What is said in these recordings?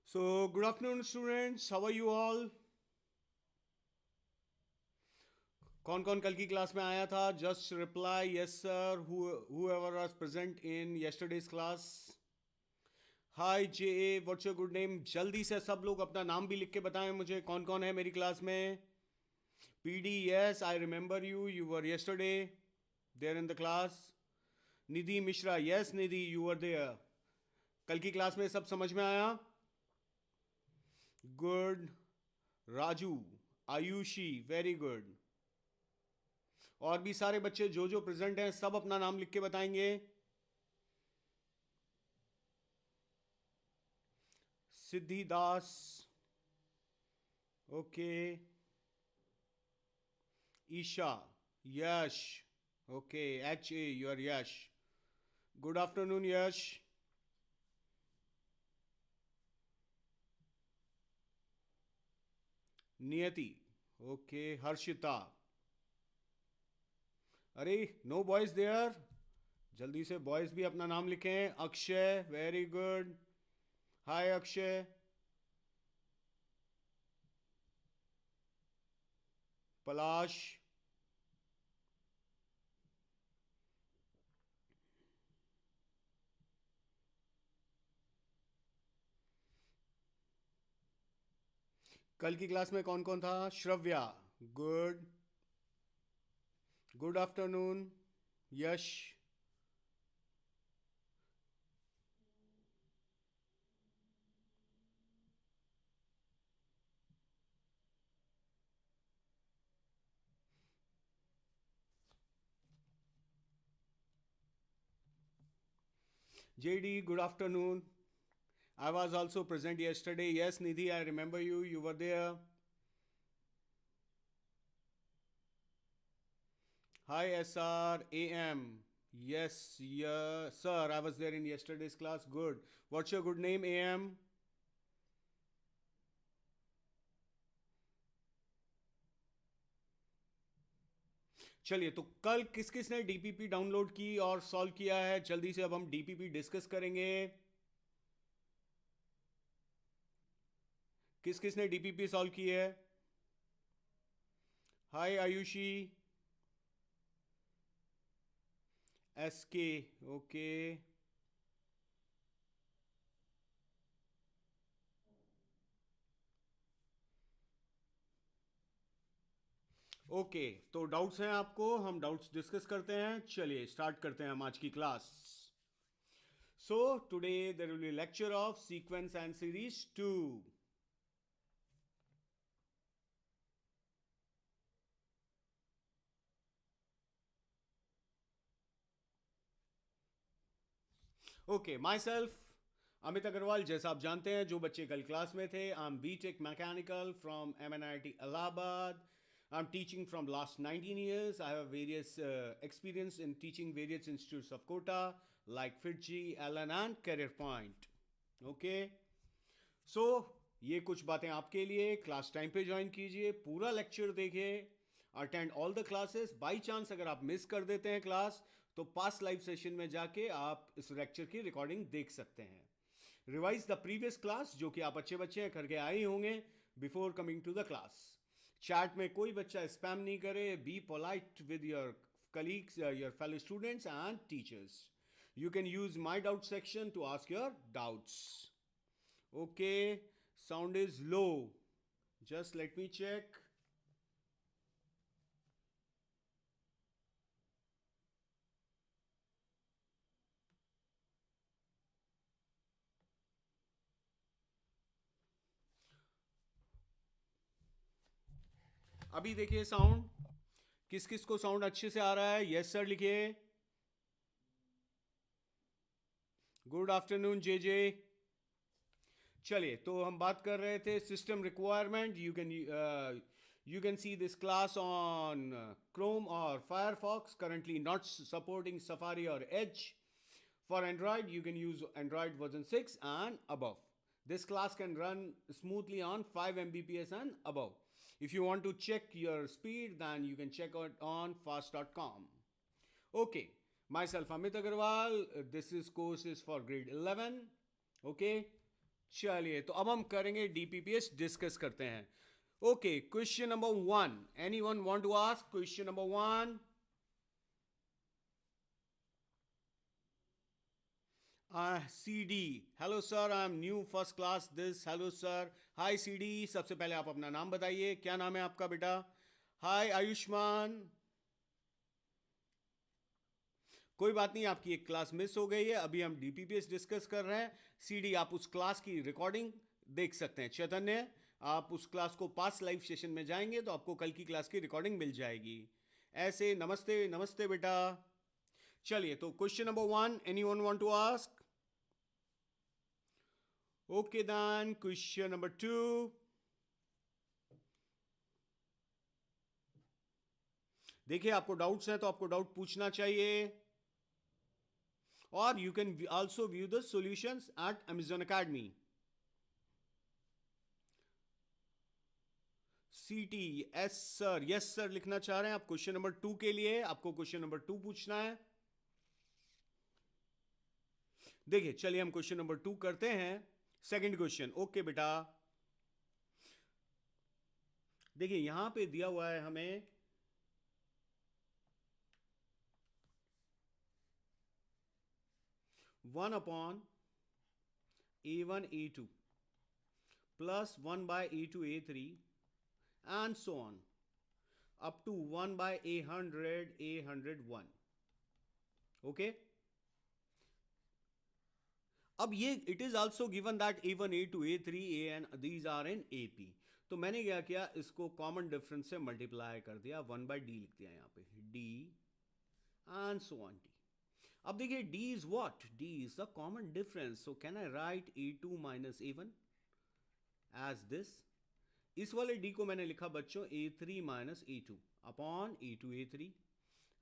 So, good afternoon, students. How are you all? कौन कौन कल की क्लास में आया था? Just reply yes sir. Whoever was present in yesterday's class. Hi J A, what's your good name? जल्दी से सब लोग अपना नाम भी लिख के बताएं मुझे कौन कौन है मेरी क्लास में. PD, yes I remember you. You were yesterday there in the class. Nidhi Mishra, yes Nidhi you were there. कल की क्लास में सब समझ में आया? Good. Raju, Ayushi, very good. और भी सारे बच्चे जो जो प्रेजेंट हैं सब अपना नाम लिख के बताएंगे. Siddhidas, okay. Isha, Yash, okay. H A, your Yash. Good afternoon Yash. Niyati, okay. Harshita. अरे नो बॉयज देयर. जल्दी से बॉयज भी अपना नाम लिखें. Akshay, very good. Hi Akshay. Palash. कल की क्लास में कौन कौन था? Shravya, good. Good afternoon Yash. JD, good afternoon. I was also present yesterday. Yes, Nidhi, I remember you. You were there. Hi, SR, AM. Yes, yeah, sir, I was there in yesterday's class. Good. What's your good name, AM? चलिए, तो कल किस किस ने DPP download की और solve किया है? जल्दी से अब हम डीपीपी डिस्कस करेंगे. किस किस ने डीपीपी सॉल्व की है? हाय आयुषी. SK, okay. ओके, तो डाउट्स हैं आपको? हम डाउट्स डिस्कस करते हैं. चलिए स्टार्ट करते हैं हम आज की class. So today there will be lecture of sequence and series 2. Okay, myself Amit Agarwal. जैसा आप जानते हैं, जो बच्चे कल क्लास में थे, I am BTech mechanical from MNIT Allahabad. I am teaching from last 19 years. I have various experience in teaching various institutes of Kota like FITCI, Allen and Career Point. Okay. सो ये कुछ बातें आपके लिए. क्लास टाइम पे join कीजिए, पूरा lecture देखिए, attend all the classes. By chance अगर आप मिस कर देते हैं क्लास, तो पास लाइव सेशन में जाके आप इस लेक्चर की रिकॉर्डिंग देख सकते हैं. रिवाइज द प्रीवियस क्लास, जो कि आप अच्छे बच्चे हैं, करके आए होंगे before coming to the class. Chat में कोई बच्चा स्पैम नहीं करे. Be polite with your colleagues, your fellow students and teachers. You can use my doubt section to ask your doubts. Okay, sound is low. Just let me check. अभी देखिए sound. किस किस को साउंड अच्छे से आ रहा है? यस सर लिखिए. Good afternoon J J. चलिए, तो हम बात कर रहे थे system requirement. You can see this class on Chrome और Firefox. Currently not supporting Safari और Edge. For Android, you can use Android version 6 and above. This class can run smoothly on 5 Mbps and above. If you want to check your speed, then you can check it on fast.com. Okay, myself Amit Agarwal. This is course is for grade 11. Okay, चलिए, तो अब हम करेंगे डीपीपीएस, discuss करते हैं. Okay, question number 1. Anyone want to ask question number 1? CD. Hello sir, I am new first class this. Hello sir. Hi CD. सबसे पहले आप अपना नाम बताइए, क्या नाम है आपका बेटा? हाय आयुष्मान. कोई बात नहीं, आपकी एक क्लास मिस हो गई है. अभी हम डीपीपीएस डिस्कस कर रहे हैं. CD, आप उस क्लास की रिकॉर्डिंग देख सकते हैं. चैतन्य, आप उस क्लास को पास लाइव सेशन में जाएंगे तो आपको कल की क्लास की रिकॉर्डिंग मिल जाएगी. ऐसे नमस्ते नमस्ते बेटा. चलिए, तो question number 1, anyone want to ask? Okay then, question number 2. देखिए, आपको डाउट्स हैं तो आपको डाउट पूछना चाहिए. और you can also view the solutions at Amazon Academy. CT, yes sir, yes sir लिखना चाह रहे हैं आप क्वेश्चन नंबर 2 के लिए. आपको क्वेश्चन नंबर 2 पूछना है. देखिए, चलिए हम क्वेश्चन नंबर 2 करते हैं. Second question. ओके बेटा, देखिए यहां पे दिया हुआ है हमें 1/A1 A2 plus 1/A2 A3 and so on up to 1/A100 A101. Okay, अब ये it is also given that A1 A2 A3 AN these are in AP. तो मैंने क्या किया, इसको कॉमन डिफरेंस से मल्टीप्लाई कर दिया, 1/D लिख दिया यहाँ पे, D and so on D. अब देखिए, D is what? D is the common difference. So can I write A2 minus A1 as this? इस वाले D को मैंने लिखा बच्चों A3 minus A2 upon A2 A3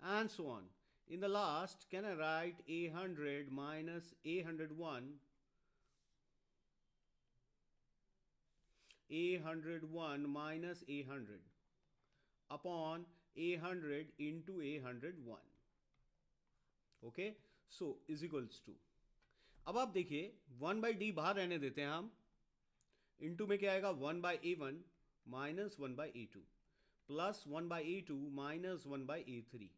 and so on. In the last, can I write A100 minus A101, A101 minus A100 upon A100 into A101. Okay, so is equals to, अब आप देखिए 1/D बाहर रहने देते हैं हम. Into में क्या आएगा, 1/A1 minus 1/A2 plus 1/A2 minus 1/A3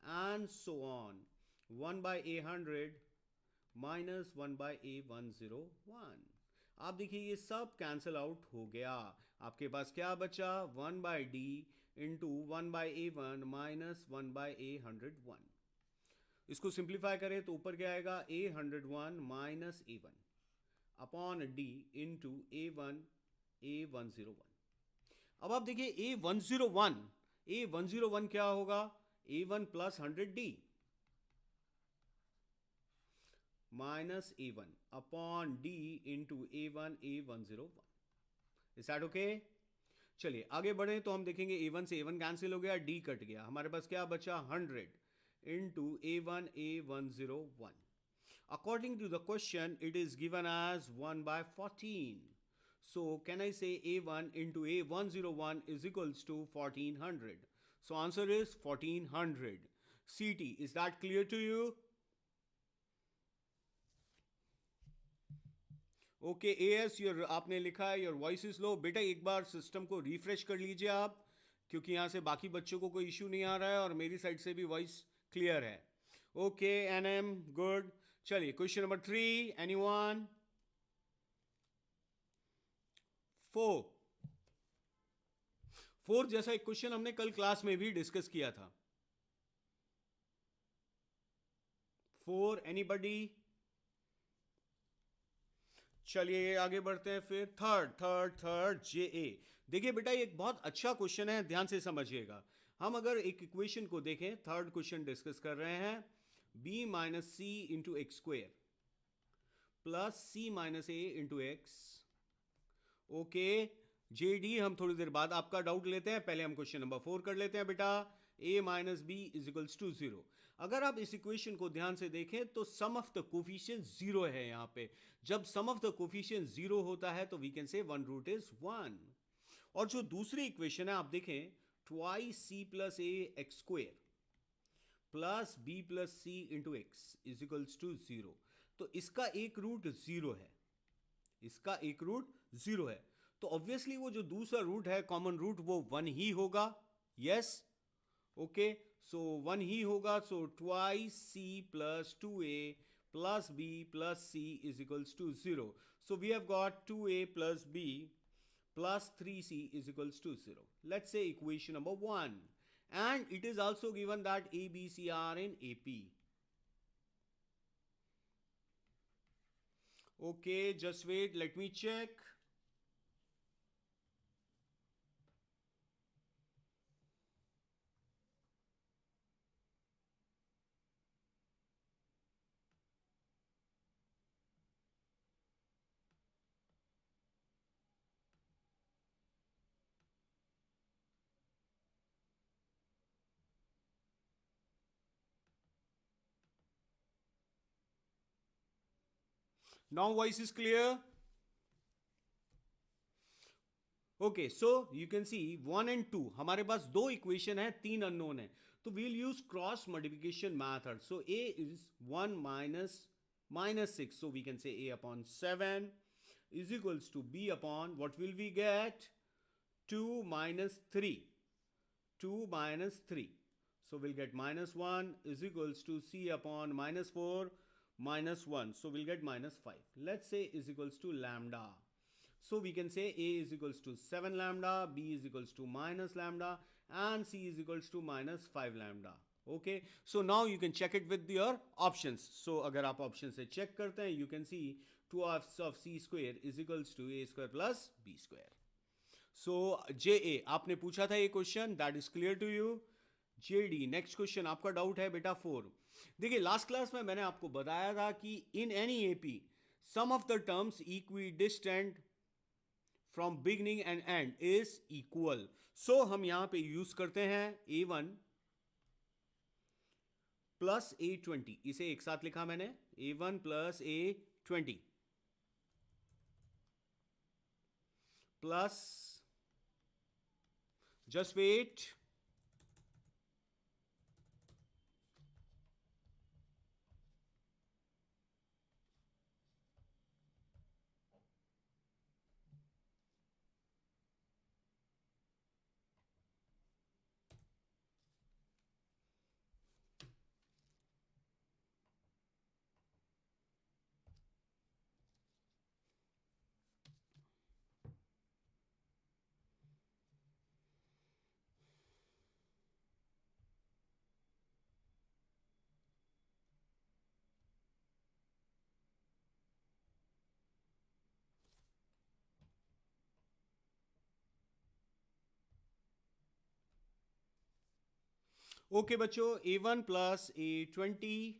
and so on, 1/A100 minus 1/A101. आप देखिए ये सब कैंसिल आउट हो गया. आपके पास क्या बचा, 1/D into 1/A1 minus 1/A101. इसको सिंप्लीफाई करें तो ऊपर क्या आएगा, A101 minus A1 upon D into A1 A101. अब आप देखिए A101 क्या होगा, A1 plus 100D minus A1 upon D into A1 A101. Is that okay? चलिए आगे बढ़े तो हम देखेंगे A1 से A1 कैंसिल हो गया, D कट गया, हमारे पास क्या बचा, 100 into A1 A101. According to the question, it is given as 1/14. So can I say A1 into A101 is equals to 1400? So answer is 1400. CT, is that clear to you? Okay AS, your आपने लिखा है your voice is low. बेटा एक बार system को refresh कर लीजिए आप, क्योंकि यहाँ से बाकी बच्चों को कोई इशू नहीं आ रहा है और मेरी साइड से भी वॉइस क्लियर है. Okay NM, good. चलिए क्वेश्चन नंबर 3, एनीवन? 4 जैसा एक क्वेश्चन हमने कल क्लास में भी डिस्कस किया था. 4, एनीबडी? चलिए आगे बढ़ते हैं फिर. Third JA. देखिए बेटा ये एक बहुत अच्छा क्वेश्चन है, ध्यान से समझिएगा. हम अगर एक इक्वेशन को देखें, थर्ड क्वेश्चन डिस्कस कर रहे हैं, B minus C into x square plus C minus A into x. Okay JD, हम थोड़ी देर बाद आपका डाउट लेते हैं, पहले हम क्वेश्चन नंबर 4 कर लेते हैं बेटा. A minus B is equals to 0. अगर आप इस इक्वेशन को ध्यान से देखें तो सम ऑफ द कोफिशिएंट 0 है यहाँ पे. जब सम ऑफ द कोफिशिएंट 0 होता है तो वी कैन से 1 रूट इज 1. और जो दूसरी इक्वेशन है आप देखें, twice C plus A x square plus B plus C into x is equals to 0. तो इसका एक रूट 0 है. इसका एक रूट 0 है, तो ऑब्वियसली वो जो दूसरा रूट है कॉमन रूट वो 1 ही होगा. यस, ओके, सो 1 ही होगा. So twice C plus 2a plus b plus c is equals to 0. So we have got 2a plus b plus 3c is equals to 0. Let's say equation number 1. And it is also given that a, b, c are in AP. Okay, just wait, let me check. Now voice is clear. Okay, so you can C 1 and 2 हमारे पास दो equation है, तीन unknown है, तो we'll use cross multiplication method. So a is 1 minus 6, so we can say a upon 7 is equals to b upon what will we get? 2 minus 3. 2 minus 3, so we'll get minus 1 is equals to c upon minus 4 minus 1, so we'll get minus 5. Let's say is equals to lambda. So we can say a is equals to 7 lambda, b is equals to minus lambda, and c is equals to minus 5 lambda. Okay, so now you can check it with your options. So अगर आप option से check करते हैं, you can see 2 of c square is equals to a square plus b square. So JA आपने पूछा था ये question, that is clear to you. JD next question आपका डाउट है बेटा 4. देखिए लास्ट क्लास में मैंने आपको बताया था कि in any AP sum of the terms equidistant from beginning and end is equal. So हम यहां पे यूज करते हैं a1 प्लस a20, इसे एक साथ लिखा मैंने a1 plus a20 plus, just wait, okay बच्चों, a1 plus a20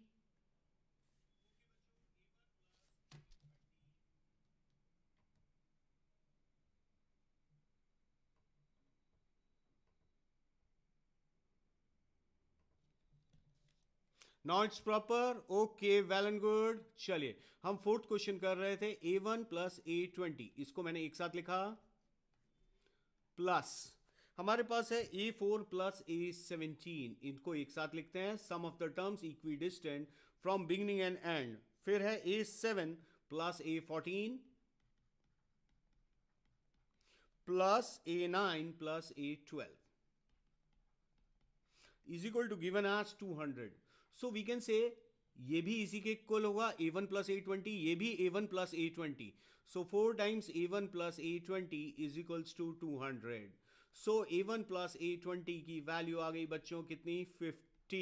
now it's proper. Okay, well and good. चलिए हम फोर्थ क्वेश्चन कर रहे थे a1 प्लस a20, इसको मैंने एक साथ लिखा प्लस हमारे पास है a4 प्लस a17, इनको एक साथ लिखते हैं sum of the terms equidistant from beginning and end. फिर है a7 plus a14 plus a9 plus a12 is equal to given as 200. So we can say ये भी इसी के इक्वल होगा a1 प्लस a20, ये भी a1 plus a20. So 4 times a1 plus a20 is equals to 200. So a1 plus a20 की value आ गई बच्चों कितनी? 50.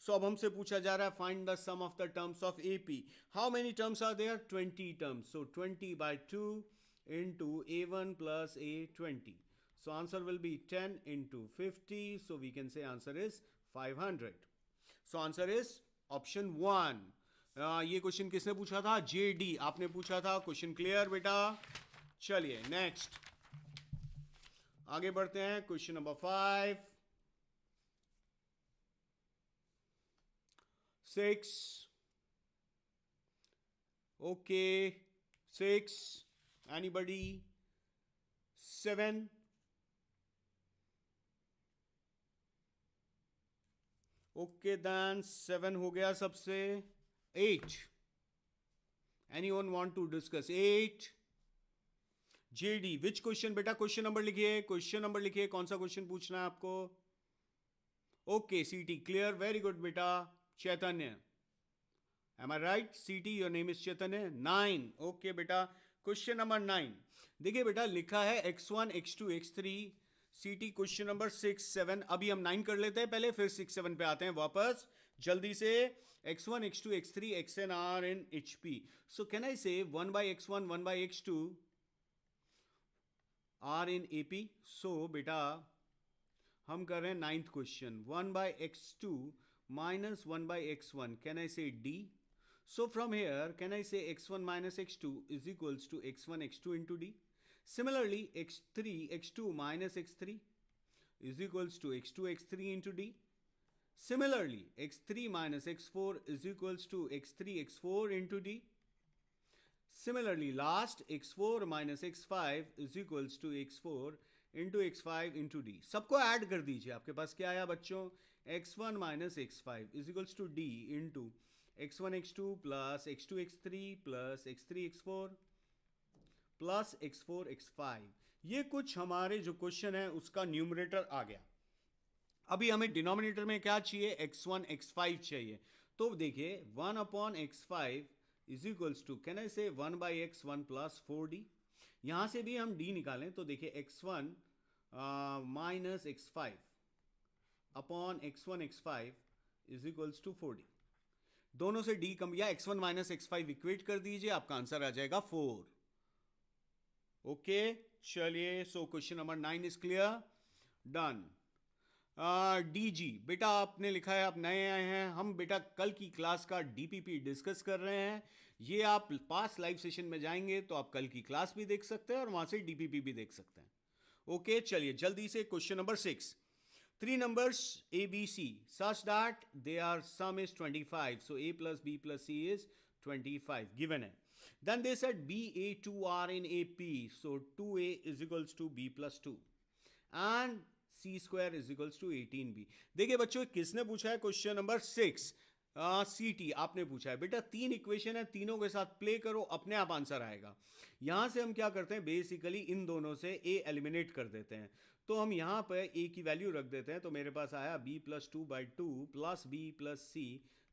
सो अब हमसे पूछा जा रहा है find the sum of the terms of AP. How many terms are there? 20 terms. So 20 by 2 into a1 plus a20. So answer will be 10 into 50. So we can say answer is 500. So answer is option 1. ये question किसने पूछा था? JD आपने पूछा था. Question clear बेटा? चलिए next आगे बढ़ते हैं. Question number 5, 6. Okay, 6. Anybody? 7. Okay then 7 हो गया सबसे. 8. Anyone want to discuss 8? JD which question बेटा, क्वेश्चन नंबर लिखिए, क्वेश्चन नंबर लिखिए, कौन सा क्वेश्चन पूछना है आपको? ओके सीटी क्लियर, वेरी गुड बेटा। चैतन्य, am I right? CT, your name is Chaitanya. 9, okay बेटा। क्वेश्चन नंबर 9 देखिए बेटा, लिखा है x1 x2 x3। CT question number 6 7, अभी हम 9 कर लेते हैं पहले, फिर 6 7 पे आते हैं वापस जल्दी से। x1 x2 x3 xn are in HP, so can I say 1 by x1 1 by x2 are in AP? so बेटा हम कर रहे हैं 9th question, 1 by x2 minus 1 by x1, can I say D? So from here, can I say x1 minus x2 is equals to x1 x2 into D? Similarly, x3 x2 minus x3 is equals to x2 x3 into D. Similarly, x3 minus x4 is equals to x3 x4 into D. Similarly, last x4 minus x5 is equals to x4 into x5 into D. सबको add कर दीजिए, आपके पास क्या आया बच्चों? x1 minus x5 is equals to D into x1 x2 plus x2 x3 plus x3 x4 plus x4 x5। ये कुछ हमारे जो क्वेश्चन है उसका न्यूमरेटर आ गया। अभी हमें डिनोमिनेटर में क्या चाहिए? x1 x5 चाहिए। तो देखिए 1 upon x5 is equals to, can I say 1 by x 1 plus 4d। यहां से भी हम d निकालें तो देखिए x1 minus x5 upon x1 x5 is equals to 4d। दोनों से d कम या x1 माइनस x5 इक्वेट कर दीजिए, आपका आंसर आ जाएगा 4। ओके चलिए, so question number 9 is clear, done. DG बेटा आपने लिखा है, आप नए आए हैं, हम बेटा कल की क्लास का डीपीपी डिस्कस कर रहे हैं। ये आप पास लाइव सेशन में जाएंगे तो आप कल की क्लास भी देख सकते हैं और वहां से डीपीपी भी देख सकते हैं। ओके चलिए जल्दी से question number 6, 3 numbers A, B, C such that their sum is 25. So A plus B plus C is 25 given है. Then they said B, A, 2 are in AP. So 2A is equals to B plus 2. And C square is equals to 18B. देखिए बच्चों किसने पूछा है question number 6? CT आपने पूछा है। बेटा 3 इक्वेशन है, तीनों के साथ प्ले करो, अपने आप आंसर आएगा। यहां से हम क्या करते हैं, बेसिकली इन दोनों से A एलिमिनेट कर देते हैं। तो हम यहाँ पर A की वैल्यू रख देते हैं, तो मेरे पास आया B plus 2 by 2 plus B plus C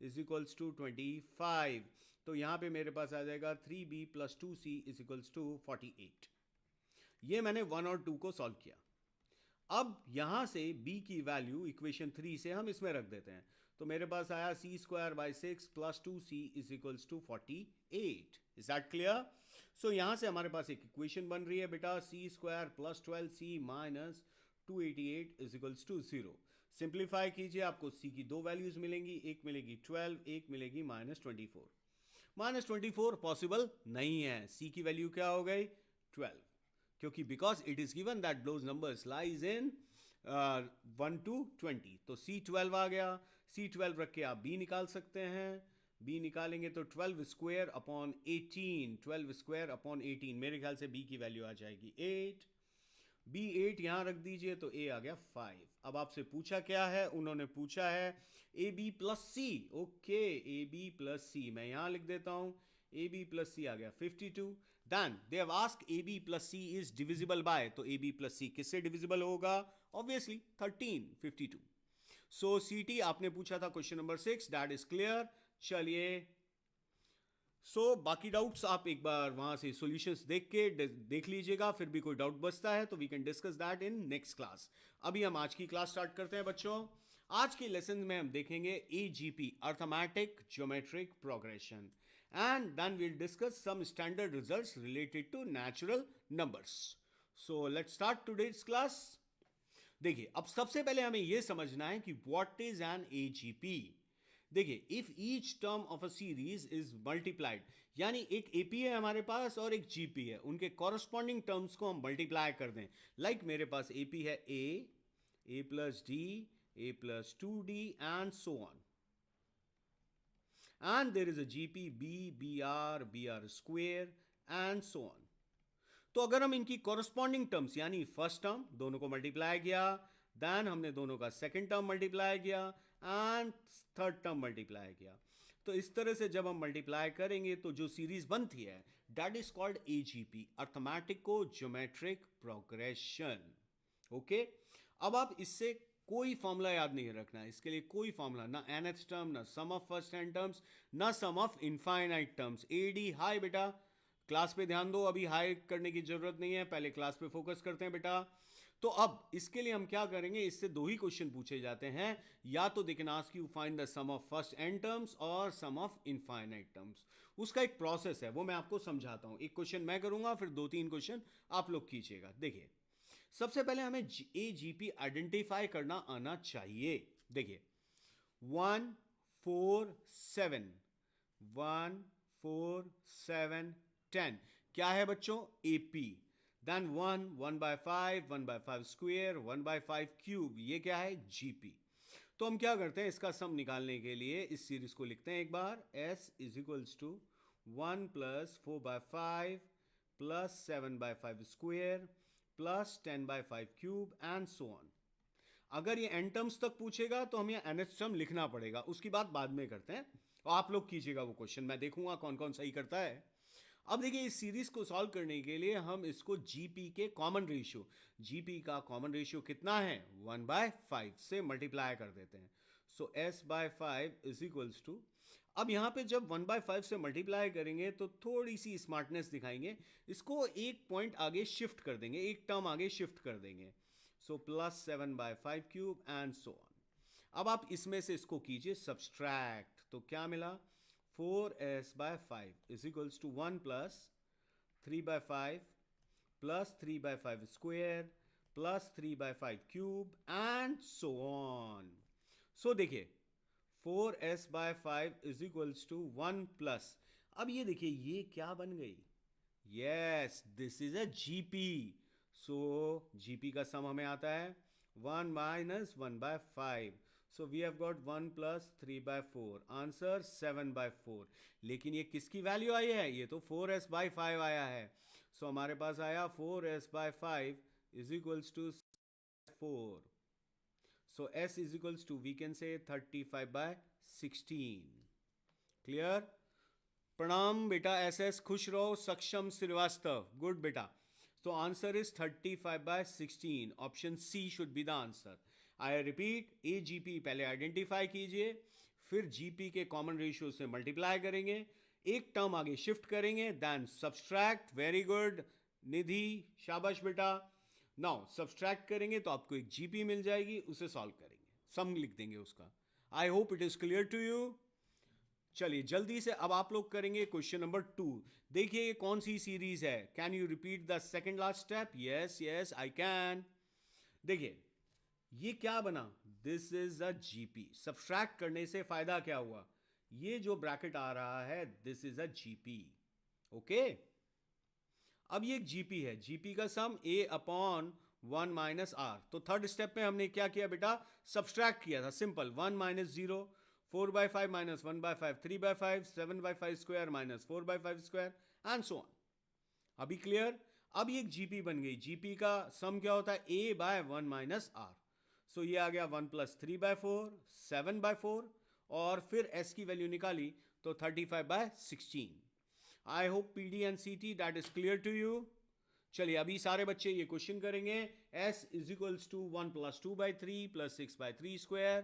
is equals to 25। तो यहाँ पे मेरे पास आ जाएगा 3B plus 2C is equals to 48। ये मैंने 1 और 2 को सॉल्व किया। अब यहां से B की वैल्यू इक्वेशन 3 से हम इसमें रख देते हैं, तो मेरे पास आया C square by 6 plus 2C is equals to 48। Is that clear? So यहां से हमारे पास एक इक्वेशन बन रही है बेटा, C square plus 12C minus 288 is equals to 0। Simplify कीजिए, आपको C की दो वैल्यूज मिलेंगी, एक मिलेगी 12, एक मिलेगी माइनस 24। माइनस 24 पॉसिबल नहीं है, C की वैल्यू क्या हो गई? 12, क्योंकि because it is given that those numbers lies in 1 to 20। तो C12 आ गया, C12 रख के आप B निकाल सकते हैं। B निकालेंगे तो 12 स्क्वायर अपॉन 18, 12 स्क्वायर अपॉन 18, मेरे ख्याल से B की वैल्यू आ जाएगी 8। B 8 यहां रख दीजिए तो A आ गया 5। अब आपसे पूछा क्या है? उन्होंने पूछा है AB plus C। Okay AB plus C मैं यहां लिख देता हूं, AB प्लस C आ गया 52। Then they have asked AB plus C is divisible by, तो AB plus C किससे डिविजिबल होगा? Obviously 13, 52। So CT आपने पूछा था question number 6, that is clear. चलिए बाकी डाउट्स आप एक बार वहां से सॉल्यूशंस देख लीजिएगा, फिर भी कोई डाउट बचता है तो we can discuss that in next class. अभी हम आज की क्लास स्टार्ट करते हैं बच्चों। आज के लेसन में हम देखेंगे AGP, arithmetic geometric progression, and then we'll discuss some standard results related to natural numbers. So let's start today's class. देखिए अब सबसे पहले हमें यह समझना है कि what is an AGP। देखिए if each term of a series is multiplied, यानी एक AP है हमारे पास और एक GP है, उनके कॉरस्पॉन्डिंग टर्म्स को हम मल्टीप्लाई कर दें। लाइक मेरे पास AP है A plus D, A plus 2D and so on, and there is a GP B, BR square and so on। तो अगर हम इनकी कॉरस्पॉन्डिंग टर्म्स यानी फर्स्ट टर्म दोनों को मल्टीप्लाई किया, देन हमने दोनों का सेकंड टर्म मल्टीप्लाई किया एंड थर्ड टर्म मल्टीप्लाई किया, तो इस तरह से जब हम मल्टीप्लाई करेंगे तो जो सीरीज बनती है that is called AGP, अर्थमेटिको geometric progression. Okay, अब आप इससे कोई फॉर्मूला याद नहीं रखना है, इसके लिए कोई फॉर्मूला ना, nth टर्म ना sum of first n terms ना सम ऑफ इनफाइनाइट टर्म्स। एडी हाई बेटा, क्लास पे ध्यान दो, अभी हाई करने की जरूरत नहीं है, पहले क्लास पे फोकस करते हैं बेटा। तो अब इसके लिए हम क्या करेंगे, इससे दो ही क्वेश्चन पूछे जाते हैं, या तो they can ask you find the sum of first n terms और सम ऑफ इनफाइनाइट टर्म्स। उसका एक प्रोसेस है, वो मैं आपको समझाता हूं। एक क्वेश्चन मैं करूंगा, फिर दो तीन क्वेश्चन आप लोग कीजिएगा। देखिए, सबसे पहले हमें ए जीपी आइडेंटिफाई करना आना चाहिए। देखिए 1 4 7, 1 4 7 10 क्या है बच्चों, एपी। देन 1 1/5 स्क्वेयर 1/5 क्यूब, ये क्या है, जीपी। तो हम क्या करते हैं, इसका सम निकालने के लिए इस सीरीज को लिखते हैं एक बार, s is equals to 1 + 4/5 + 7/5 square plus 10/5 cube and so on. अगर ये एन टर्म्स तक पूछेगा तो हमें nth टर्म लिखना पड़ेगा, उसकी बात बाद में करते हैं। और आप लोग कीजिएगा वो क्वेश्चन, मैं देखूंगा कौन कौन सही करता है। अब देखिए, इस सीरीज को सॉल्व करने के लिए हम इसको जीपी के कॉमन रेशियो, जीपी का कॉमन रेशियो कितना है, 1/5 से मल्टीप्लाई कर देते हैं। सो s/5 इज इक्वल्स टू, अब यहां पे जब 1/5 से मल्टीप्लाई करेंगे तो थोड़ी सी स्मार्टनेस दिखाएंगे, इसको एक पॉइंट आगे शिफ्ट कर देंगे, एक टर्म आगे शिफ्ट कर देंगे। सो +7/5 क्यूब एंड सो ऑन। अब आप इसमें से इसको कीजिए सब्सट्रैक्ट, तो क्या मिला, 4s/5 is equals to 1 + 3/5 + 3/5 square + 3/5 cube and so on. So देखिए 4s/5 इज इक्वल्स टू 1 +, अब ये देखिए ये क्या बन गई, yes this is a GP. So GP का सम हमें आता है 1 - 1/5। So we have got 1 + 3/4, answer 7/4। लेकिन ये किसकी वैल्यू आई है, ये तो 4s/5 आया है। सो हमारे पास आया 4s/5 is equals to 4। So S is equals to, we can say 35/16. Clear? प्रणाम बेटा SS, खुश रहो, सक्षम श्रीवास्तव, गुड बेटा। तो answer is 35/16, option C should be the answer. I repeat, AGP पहले आइडेंटिफाई कीजिए, फिर GP के कॉमन रेशियो से मल्टीप्लाई करेंगे, एक टर्म आगे शिफ्ट करेंगे, देन सब्सट्रैक्ट, वेरी गुड निधि, शाबाश बेटा। नाउ सब्सट्रैक्ट करेंगे तो आपको एक जीपी मिल जाएगी, उसे सॉल्व करेंगे, सम लिख देंगे उसका। I hope it is clear to you. चलिए जल्दी से अब आप लोग करेंगे क्वेश्चन नंबर 2। देखिए ये कौन सी सीरीज है, can you repeat the second last step, yes yes I can. देखिए ये क्या बना, this is a GP. Subtract करने से फायदा क्या हुआ, ये जो ब्रैकेट आ रहा है this is a GP. Okay, अब ये एक जीपी है, जीपी का सम A/1 - R। तो थर्ड स्टेप में हमने क्या किया बेटा, सब्सट्रैक्ट किया था, simple 1 - 0, 4/5 - 1/5 3/5, 7/5 square - 4/5 square and so on. अभी क्लियर। अब ये एक जीपी बन गई, जीपी का सम क्या होता है, A/1 - R। सो ये आ गया 1 + 3/4 7/4, और फिर S की वैल्यू निकाली तो 35/16। I hope PD and CT that is clear to you. चलिए अभी सारे बच्चे ये क्वेश्चन करेंगे। S is equals to 1 + 2/3 + 6/3 square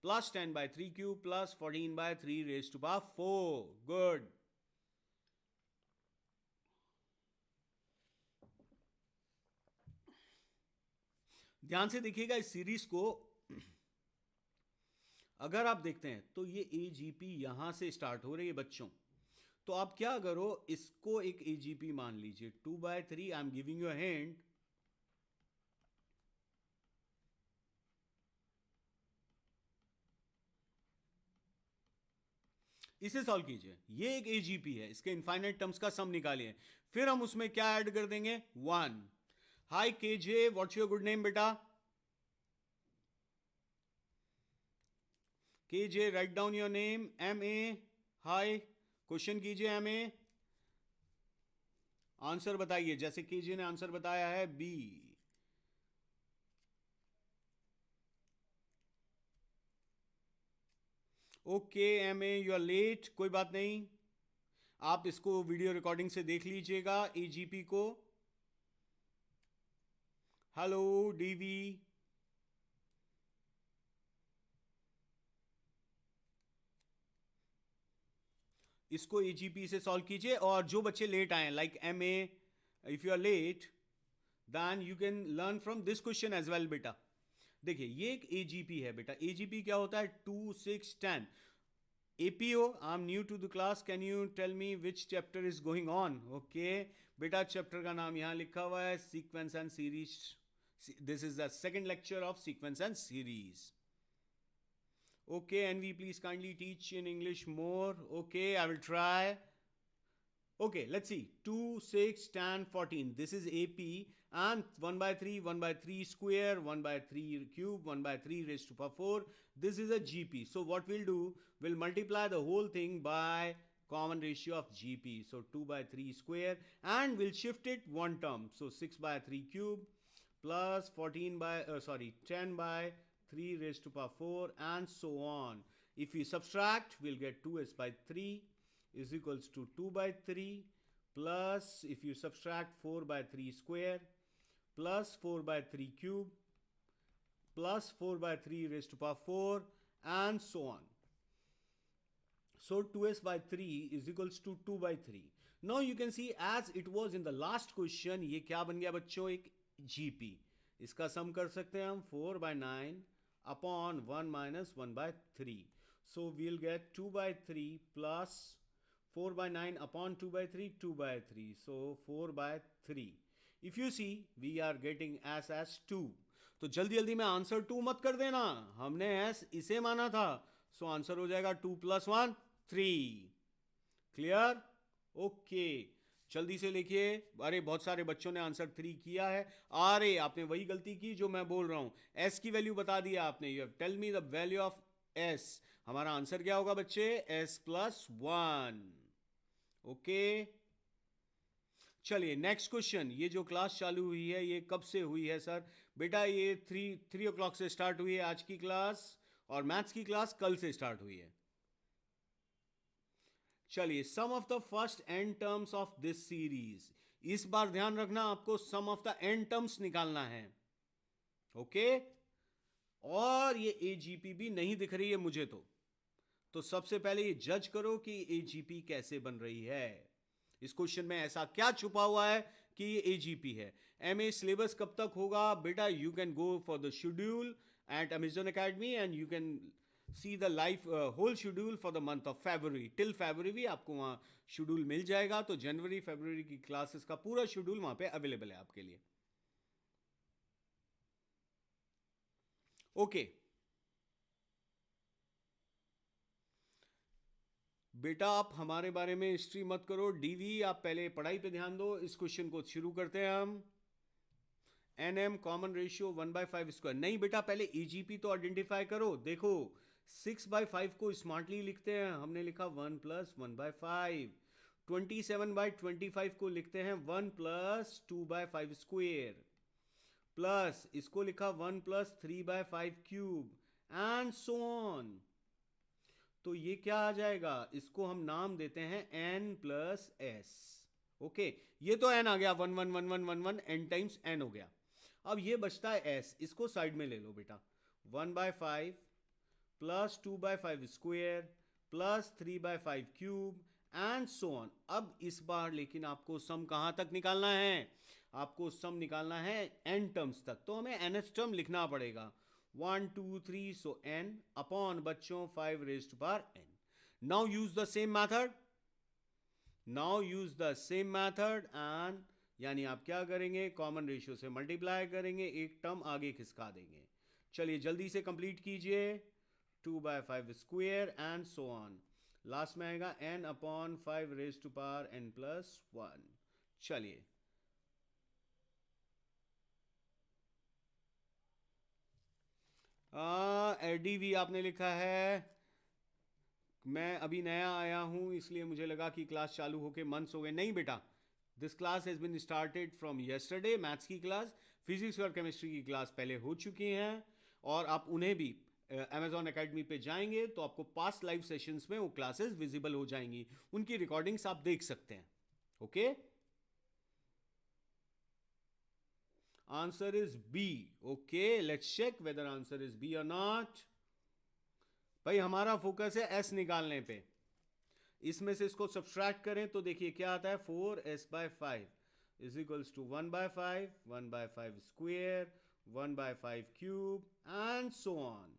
+ 10/3 cube + 14/3 raised to power 4। Good. ध्यान से देखिएगा इस सीरीज को, अगर आप देखते हैं तो ये AGP यहां से स्टार्ट हो रही है बच्चों। तो आप क्या करो, इसको एक AGP मान लीजिए 2/3, I am giving you a hint. इसे सॉल्व कीजिए, ये एक AGP है, इसके इनफाइनाइट टर्म्स का सम निकालिए, फिर हम उसमें क्या ऐड कर देंगे, 1। Hi KJ, what's your good name बेटा, KJ write down your name, MA। Hi, question कीजिए MA, आंसर बताइए, जैसे KJ ने आंसर बताया है B। Okay M A you are late, कोई बात नहीं, आप इसको वीडियो रिकॉर्डिंग से देख लीजिएगा एजीपी को. Hello DV. इसको एजीपी से सॉल्व कीजिए. और जो बच्चे लेट आए like M A, if you are late then you can learn from this question as well बेटा. देखिए ये एक एजीपी है बेटा. एजीपी क्या होता है? 2 6 10. APO, I'm new to the class. Can you tell me which chapter is going on? Okay, बेटा चैप्टर का नाम यहाँ लिखा हुआ है sequence and series. This is the second lecture of sequence and series. Okay, and we please kindly teach in English more. Okay, I will try. Okay, let's see. 2, 6, 10, 14. This is AP. And 1 by 3, 1 by 3 square, 1 by 3 cube, 1 by 3 raised to power 4. This is a GP. So what we'll do, we'll multiply the whole thing by common ratio of GP. So 2 by 3 square. And we'll shift it one term. So 6 by 3 cube plus 10 by 3 raised to power 4 and so on. If we subtract, we'll get 2s by 3 is equals to 2 by 3 plus, if you subtract 4 by 3 square plus 4 by 3 cube plus 4 by 3 raised to power 4 and so on. So 2s by 3 is equals to 2 by 3. Now you can see as it was in the last question, ये क्या बन गया बच्चों? एक GP. इसका सम कर सकते हैं हम 4 by 9 upon 1 minus 1 by 3. So we'll get 2 by 3 plus 4 by 9 upon 2 by 3, 2 by 3. So 4 by 3. If you see, we are getting S as 2. तो जल्दी जल्दी में आंसर 2 मत कर देना, हमने S इसे माना था. सो आंसर हो जाएगा 2 plus 1 3. क्लियर? ओके, जल्दी से लिखिए. अरे बहुत सारे बच्चों ने आंसर 3 किया है. अरे आपने वही गलती की जो मैं बोल रहा हूं. S की वैल्यू बता दिया आपने. You have tell me the value of S. हमारा आंसर क्या होगा बच्चे? S plus 1. ओके, चलिए नेक्स्ट क्वेश्चन. ये जो क्लास चालू हुई है ये कब से हुई है सर? बेटा ये 3 o'clock से स्टार्ट हुई है आज की क्लास, और मैथ्स की क्लास कल से स्टार्ट हुई है. चलिए, sum of the first n terms of this series. इस बार ध्यान रखना, आपको sum of the n terms निकालना है. ओके, और ये एजीपी भी नहीं दिख रही है मुझे तो सबसे पहले ये जज करो कि एजीपी कैसे बन रही है. इस क्वेश्चन में ऐसा क्या छुपा हुआ है कि ये एजीपी है. एमए सिलेबस कब तक होगा बेटा? You can go for the schedule at Amazon academy and you can see the life whole schedule for the month of February. Till February भी आपको वहां शेड्यूल मिल जाएगा. तो जनवरी फरवरी की क्लासेस का पूरा शेड्यूल वहां पे अवेलेबल है आपके लिए. ओके बेटा, आप हमारे बारे में हिस्ट्री मत करो. डीवी आप पहले पढ़ाई पे ध्यान दो. इस क्वेश्चन को शुरू करते हैं हम. N m common ratio 1/5 square. नहीं बेटा, पहले ईजीपी तो आइडेंटिफाई करो. देखो 6/5 को स्मार्टली लिखते हैं. हमने लिखा 1 plus 1/5. 27/25 को लिखते हैं 1 plus 2/5 स्क्वेयर. प्लस इसको लिखा 1 plus 3/5 cube and so on. तो ये क्या आ जाएगा? इसको हम नाम देते हैं n plus s. ओके, ये तो n आ गया. 1 1 1 1 1 1 n टाइम्स n हो गया. अब ये बचता है s. इसको साइड में ले लो बेटा. 1/5 plus 2/5 square plus 3/5 cube and so on. अब इस बार लेकिन आपको सम कहां तक निकालना है? आपको सम निकालना है n टर्म्स तक. तो हमें nth टर्म लिखना पड़ेगा. 1 2 3 so n upon बच्चों 5 raised to power n. Now use the same method. Now use the same method and यानी आप क्या करेंगे? कॉमन रेशियो से मल्टीप्लाई करेंगे, एक टर्म आगे खिसका देंगे. चलिए जल्दी से कंप्लीट कीजिए. 2/5 square and so on. Last में आएगा n upon 5 raised to power n plus 1. चलिए डीवी आपने लिखा है मैं अभी नया आया हूं इसलिए मुझे लगा कि क्लास चालू होके मंथ्स हो गए. नहीं बेटा, this class has been started from yesterday. Maths की क्लास, फिजिक्स और केमिस्ट्री की क्लास पहले हो चुकी हैं और आप उन्हें भी Amazon Academy पे जाएंगे तो आपको पास्ट लाइव सेशंस में वो क्लासेस विजिबल हो जाएंगी, उनकी रिकॉर्डिंग्स आप देख सकते हैं. Okay, answer is B. Okay, let's check whether answer is B और नॉट. भाई हमारा फोकस है एस निकालने पे. इसमें से इसको सब्सट्रैक्ट करें तो देखिए क्या आता है, 4s/5 is equals to 1/5, 1/5 square, 1/5 cube and so on.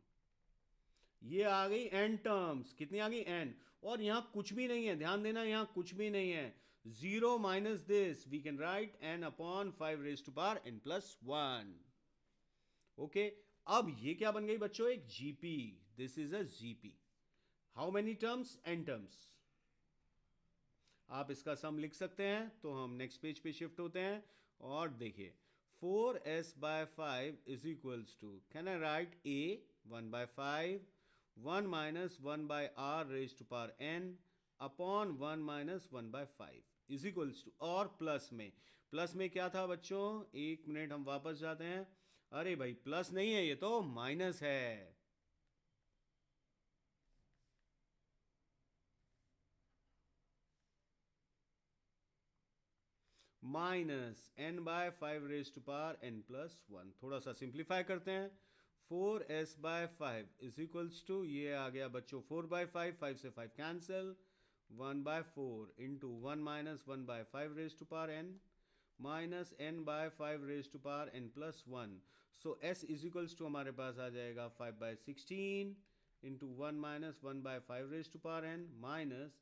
ये आ गई n टर्म्स. कितनी आ गई? n. और यहां कुछ भी नहीं है, ध्यान देना, यहां कुछ भी नहीं है. 0 minus this we can write n upon 5 raise to power n plus 1. Okay, अब ये क्या बन गई बच्चों? एक GP. This is a GP. How many terms? n terms. आप इसका सम लिख सकते हैं. तो हम नेक्स्ट पेज पे शिफ्ट होते हैं और देखिए 4s/5 is equals to, can I write a 1/5, 1 minus 1 by r raised to power n upon 1 minus 1 by 5 is equals to, और प्लस में क्या था बच्चों? एक मिनट, हम वापस जाते हैं. अरे भाई प्लस नहीं है, ये तो माइनस है. Minus n by 5 raise to power n plus 1. थोड़ा सा सिंप्लीफाई करते हैं. 4s/5 इज इक्वल्स टू, ये आ गया बच्चों 4/5, 5 से 5 cancel, 1/4 into 1 minus 1/5 raise to power n minus n by 5 raise to power n plus 1. So s is equals to हमारे पास आ जाएगा 5/16 into 1 minus 1/5 raise to power n minus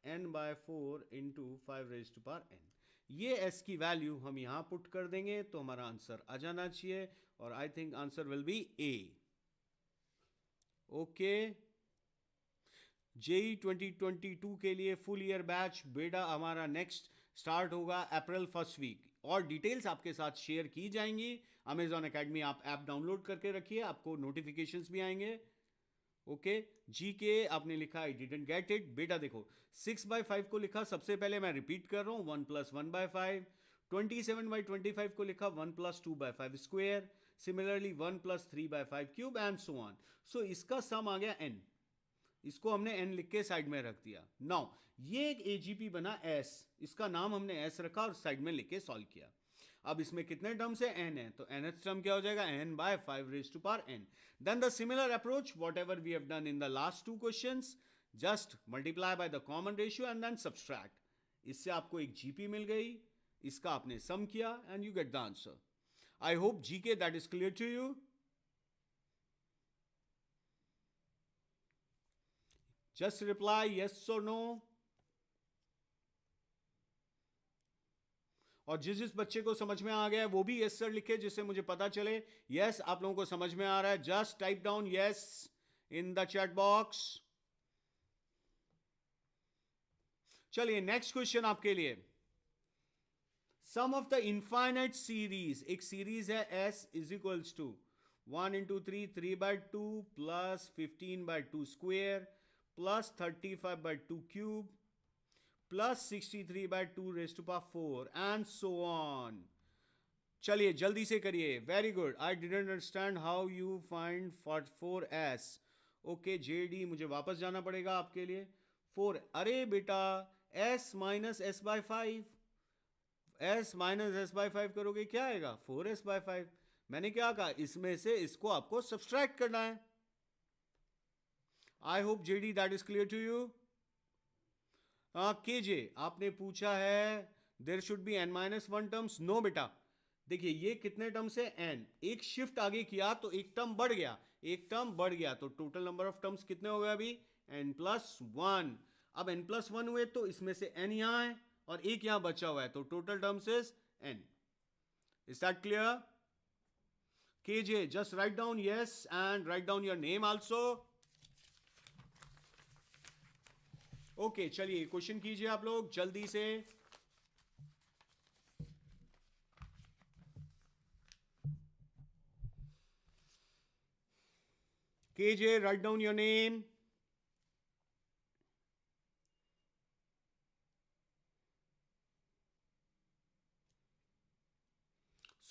n by 4 into 5 raise to power n. ये s की value हम यहां put कर देंगे तो हमारा आंसर आ जाना चाहिए, और I think answer will be A. Okay, JEE 2022 के लिए फुल ईयर बैच बेटा हमारा नेक्स्ट स्टार्ट होगा अप्रैल फर्स्ट वीक, और डिटेल्स आपके साथ शेयर की जाएंगी. अमेजॉन एकेडमी आप ऐप डाउनलोड करके रखिए, आपको नोटिफिकेशंस भी आएंगे. ओके, जी के आपने लिखा आई डिडंट गेट इट. बेटा देखो 6/5 को लिखा, सबसे पहले मैं रिपीट कर रहा हूं, 1 प्लस 1/5. 27/25 को लिखा 1 plus 2/5 square. Similarly 1 plus 3/5 cube and so on. So इसका सम आ गया n. इसको हमने n लिख के साइड में रख दिया. नाउ ये एक एजीपी बना s, इसका नाम हमने s रखा और साइड में लिख के सॉल्व किया. अब इसमें कितने टर्म्स है? n है, तो nth टर्म क्या हो जाएगा? n by 5 raised to power n. Then the similar approach whatever we have done in the last two questions, just multiply by the common ratio and then subtract. इससे आपको एक GP मिल गई, इसका आपने सम किया and you get the answer. I hope GK that is clear to you. Just reply yes or no. और जिस बच्चे को समझ में आ गया है वो भी यस सर लिखे, जिससे मुझे पता चले यस आप लोगों को समझ में आ रहा है. Just type down yes in the chat box. चलिए नेक्स्ट क्वेश्चन आपके लिए. Sum of the infinite series, एक सीरीज है s is equals to 1 into 3 3/2 plus 15/2 square plus 35/2 cube plus 63/2 raise to power 4 and so on. चलिए जल्दी से करिए. Very good. I didn't understand how you find 4s. Okay JD, मुझे वापस जाना पड़ेगा आपके लिए. 4, अरे बेटा s minus s/5, s minus s/5 करोगे क्या आएगा? 4s/5. मैंने क्या कहा, इसमें से इसको आपको सब्सट्रैक्ट करना है. I hope JD that is clear to you. KJ आपने पूछा है there should be n-1 terms. No बेटा, देखिए ये कितने टर्म्स है? n. एक शिफ्ट आगे किया तो एक टर्म बढ़ गया, एक टर्म बढ़ गया, तो टोटल नंबर ऑफ टर्म्स कितने हो गए अभी? n+1. अब n+1 हुए तो इसमें से n यहां है और एक यहां बचा हुआ है, तो total terms is n. Is that clear? KJ just write down yes and write down your name also. Okay चलिए क्वेश्चन कीजिए आप लोग जल्दी से. KJ write down your name.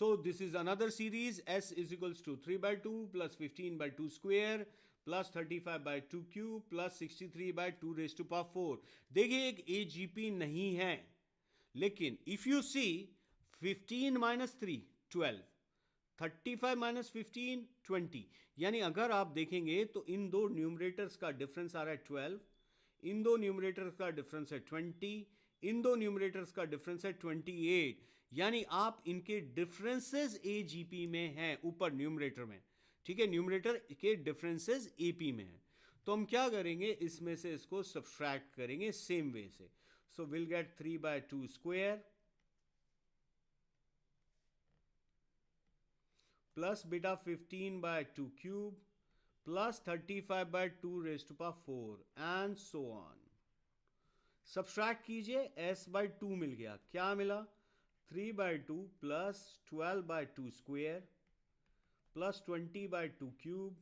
So this is another series. S is equals to 3 by 2 plus 15 by 2 square plus 35 by 2 cube plus 63 by 2 raised to power 4. देखिए एक AGP नहीं है, लेकिन if you see 15 minus 3 12, 35 minus 15 20, यानी अगर आप देखेंगे तो इन दो न्यूमरेटर्स का डिफरेंस आ रहा है 12, इन दो न्यूमरेटर्स का डिफरेंस है 20, इन दो न्यूमरेटर्स का डिफरेंस है 28, यानी आप इनके डिफरेंसेस एजीपी में हैं ऊपर न्यूमरेटर में, ठीक है, न्यूमरेटर के डिफरेंसेस एपी में है। तो हम क्या करेंगे, इसमें से इसको सब्सट्रैक्ट करेंगे सेम वे से। So will get 3 by 2 square plus बेटा 15 by 2 cube plus 35 by 2 raised to power 4 and so on. Subtract कीजिए, s by 2 मिल गया, क्या मिला 3 by 2 plus 12 by 2 square plus 20 by 2 cube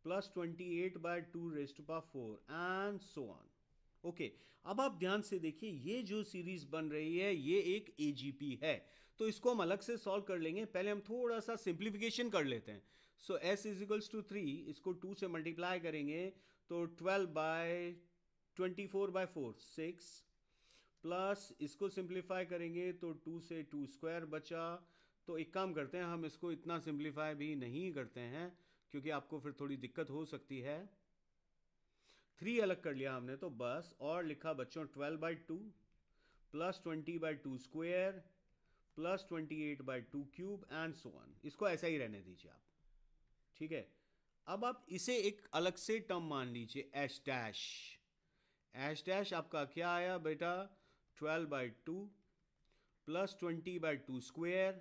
plus 28 by 2 raised to power 4 and so on. Okay, अब आप ध्यान से देखिए, ये जो सीरीज बन रही है ये एक एजीपी है, तो इसको हम अलग से सॉल्व कर लेंगे। पहले हम थोड़ा सा सिंप्लीफिकेशन कर लेते हैं। सो s इज इक्वल्स टू 3, इसको 2 से मल्टीप्लाई करेंगे तो 12 by 24 by 4 6 प्लस इसको सिंप्लीफाई करेंगे तो 2 से 2 स्क्वायर बचा। तो एक काम करते हैं, हम इसको इतना सिंप्लीफाई भी नहीं करते हैं क्योंकि आपको फिर थोड़ी दिक्कत हो सकती है। 3 अलग कर लिया हमने तो बस, और लिखा बच्चों 12 by 2 plus 20 by 2 square plus 28 by 2 cube and so on. इसको ऐसा ही रहने दीजिए आप, ठीक है। अब आप इसे एक अलग से टर्म मान लीजिए, एच डैश। एच डैश आपका क्या आया बेटा 12 by 2 plus 20 by 2 square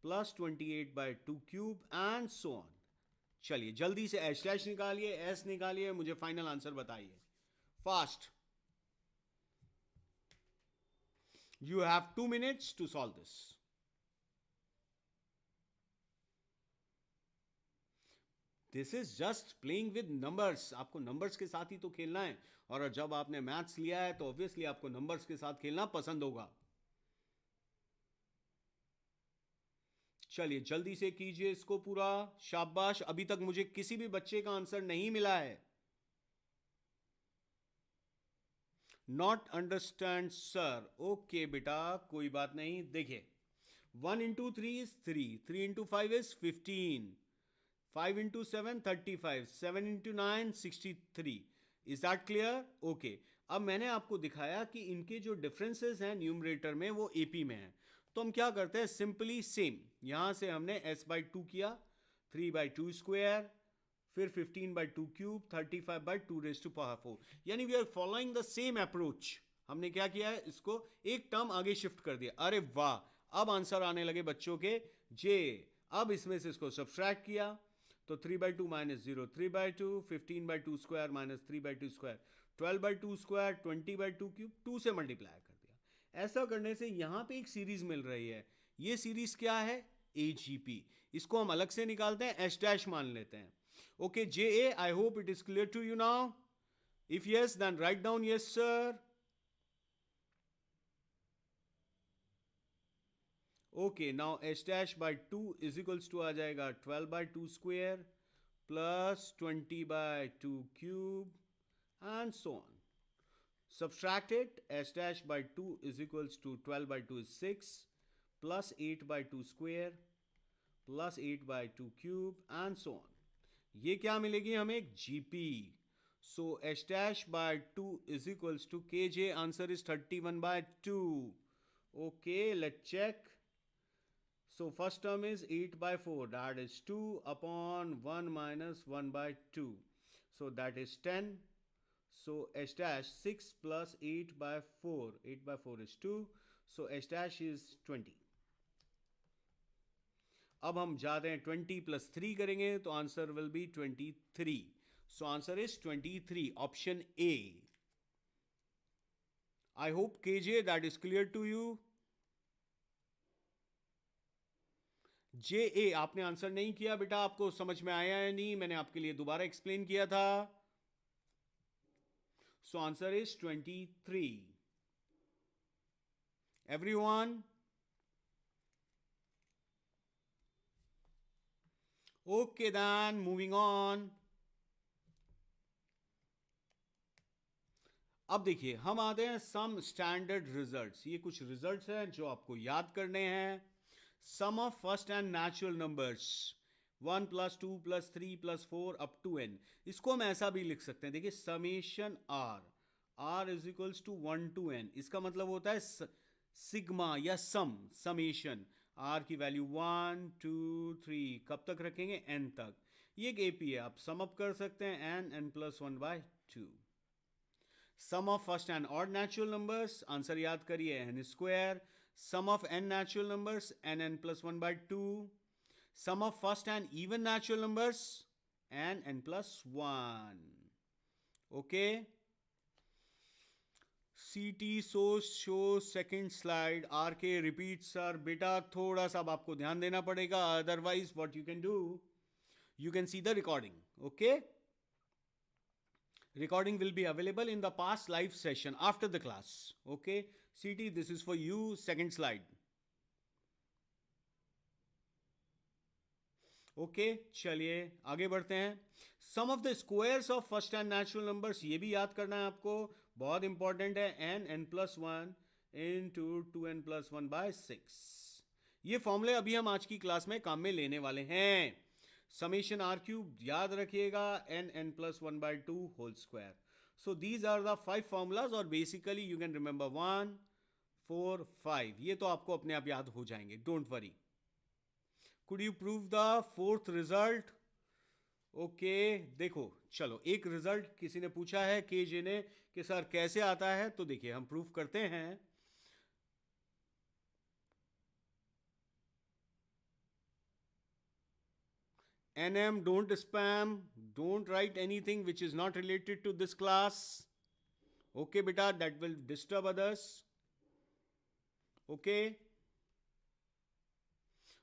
plus 28 by 2 cube and so on. चलिए जल्दी से एच डैश निकालिए, एस निकालिए, मुझे फाइनल आंसर बताइए fast. You have 2 minutes to solve this. This is just playing with numbers, आपको नंबर्स के साथ ही तो खेलना है, और जब आपने मैथ्स लिया है तो ऑब्वियसली आपको नंबर्स के साथ खेलना पसंद होगा। चलिए जल्दी से कीजिए इसको पूरा, शाबाश। अभी तक मुझे किसी भी बच्चे का आंसर नहीं मिला है। नॉट अंडरस्टैंड सर, ओके बेटा कोई बात नहीं। देखिए 1 into 3 is 3, 3 into 5 is 15, 5 into 7 35, 7 into 9 63। Is that clear? Okay, अब मैंने आपको दिखाया कि इनके जो डिफरेंसेस हैं न्यूमरेटर में वो एपी में है, तो हम क्या करते हैं, सिंपली सेम यहां से हमने s by 2 किया, 3 by 2 स्क्वायर, फिर 15 by 2 cube, 35 by 2 raised to power 4, यानी we are following the same approach. हमने क्या किया है, इसको एक टर्म आगे शिफ्ट कर दिया। अरे वाह, अब आंसर आने लगे बच्चों के जे। अब इसमें से इसको सब्सट्रैक्ट किया तो 3 by 2 minus 0 3 by 2, 15 by 2 square minus 3 by 2 square, 12 by 2 square, 20 by 2 cube, 2 से मल्टीप्लाई कर दिया। ऐसा करने से यहां पे एक सीरीज मिल रही है, ये सीरीज क्या है, एजीपी। इसको हम अलग से निकालते हैं, एच डैश मान लेते हैं। Okay J A, I hope it is clear to you now. If yes then write down yes sir. Okay now H dash by 2 is equals to आ जाएगा 12 by 2 square plus 20 by 2 cube and so on. Subtract it, s dash by 2 is equals to 12 by 2 is 6 plus 8 by 2 square plus 8 by 2 cube and so on. ये क्या मिलेगी हमें, GP. So h dash by 2 is equals to KJ, answer is 31 by 2. Okay, let's check. So first term is 8 by 4, that is 2 upon 1 minus 1 by 2. So that is 10. So h dash 6 plus 8 by 4, 8 by 4 is 2, so h dash is 20. अब हम जाते हैं 20 plus 3 करेंगे तो answer will be 23. So answer is 23, option A. I hope KJ that is clear to you. JA आपने answer नहीं किया बेटा, आपको समझ में आया या नहीं, मैंने आपके लिए दोबारा एक्सप्लेन किया था। So answer is 23. Everyone? Okay, then moving on. अब देखिए हम आते हैं सम स्टैंडर्ड रिजल्ट्स. ये कुछ रिजल्ट्स हैं जो आपको याद करने हैं. Sum of first n natural numbers 1 + 2 + 3 + 4 up to n. इसको हम ऐसा भी लिख सकते हैं. देखिए summation r is equals to 1 to n. इसका मतलब होता है सिग्मा या समेशन r की वैल्यू 1 2 3 कब तक रखेंगे, n तक. ये एक एपी है. आप सम अप कर सकते हैं n+1/2. Sum of first and odd natural numbers, answer याद करिए n². Sum of n natural numbers n+1/2. Sum of first and even natural numbers n+1. Okay. CT show second slide. RK repeat sir. बेटा थोड़ा सा अब आपको ध्यान देना पड़ेगा, otherwise what you can do, you can see the recording. Okay, recording will be available in the past live session after the class. Okay, CT, this is for you. Second slide. Okay, चलिए आगे बढ़ते हैं. Sum of the squares of first n natural numbers, ये भी याद करना है आपको, बहुत इंपॉर्टेंट है. n+1 into 2n+1/6. ये फॉर्मूले अभी हम आज की क्लास में काम में लेने वाले हैं. Summation r³ याद रखिएगा n+1/2 whole square. So these are the 5 formulas, और basically you can remember 1 4 5. ये तो आपको अपने आप याद हो जाएंगे, don't worry. Could you prove the fourth result? Okay, देखो चलो एक रिजल्ट किसी ने पूछा है KJ ने कि सर कैसे आता है, तो देखिए हम प्रूफ करते हैं. NM, don't spam, don't write anything which is not related to this class. Okay, beta, that will disturb others. Okay.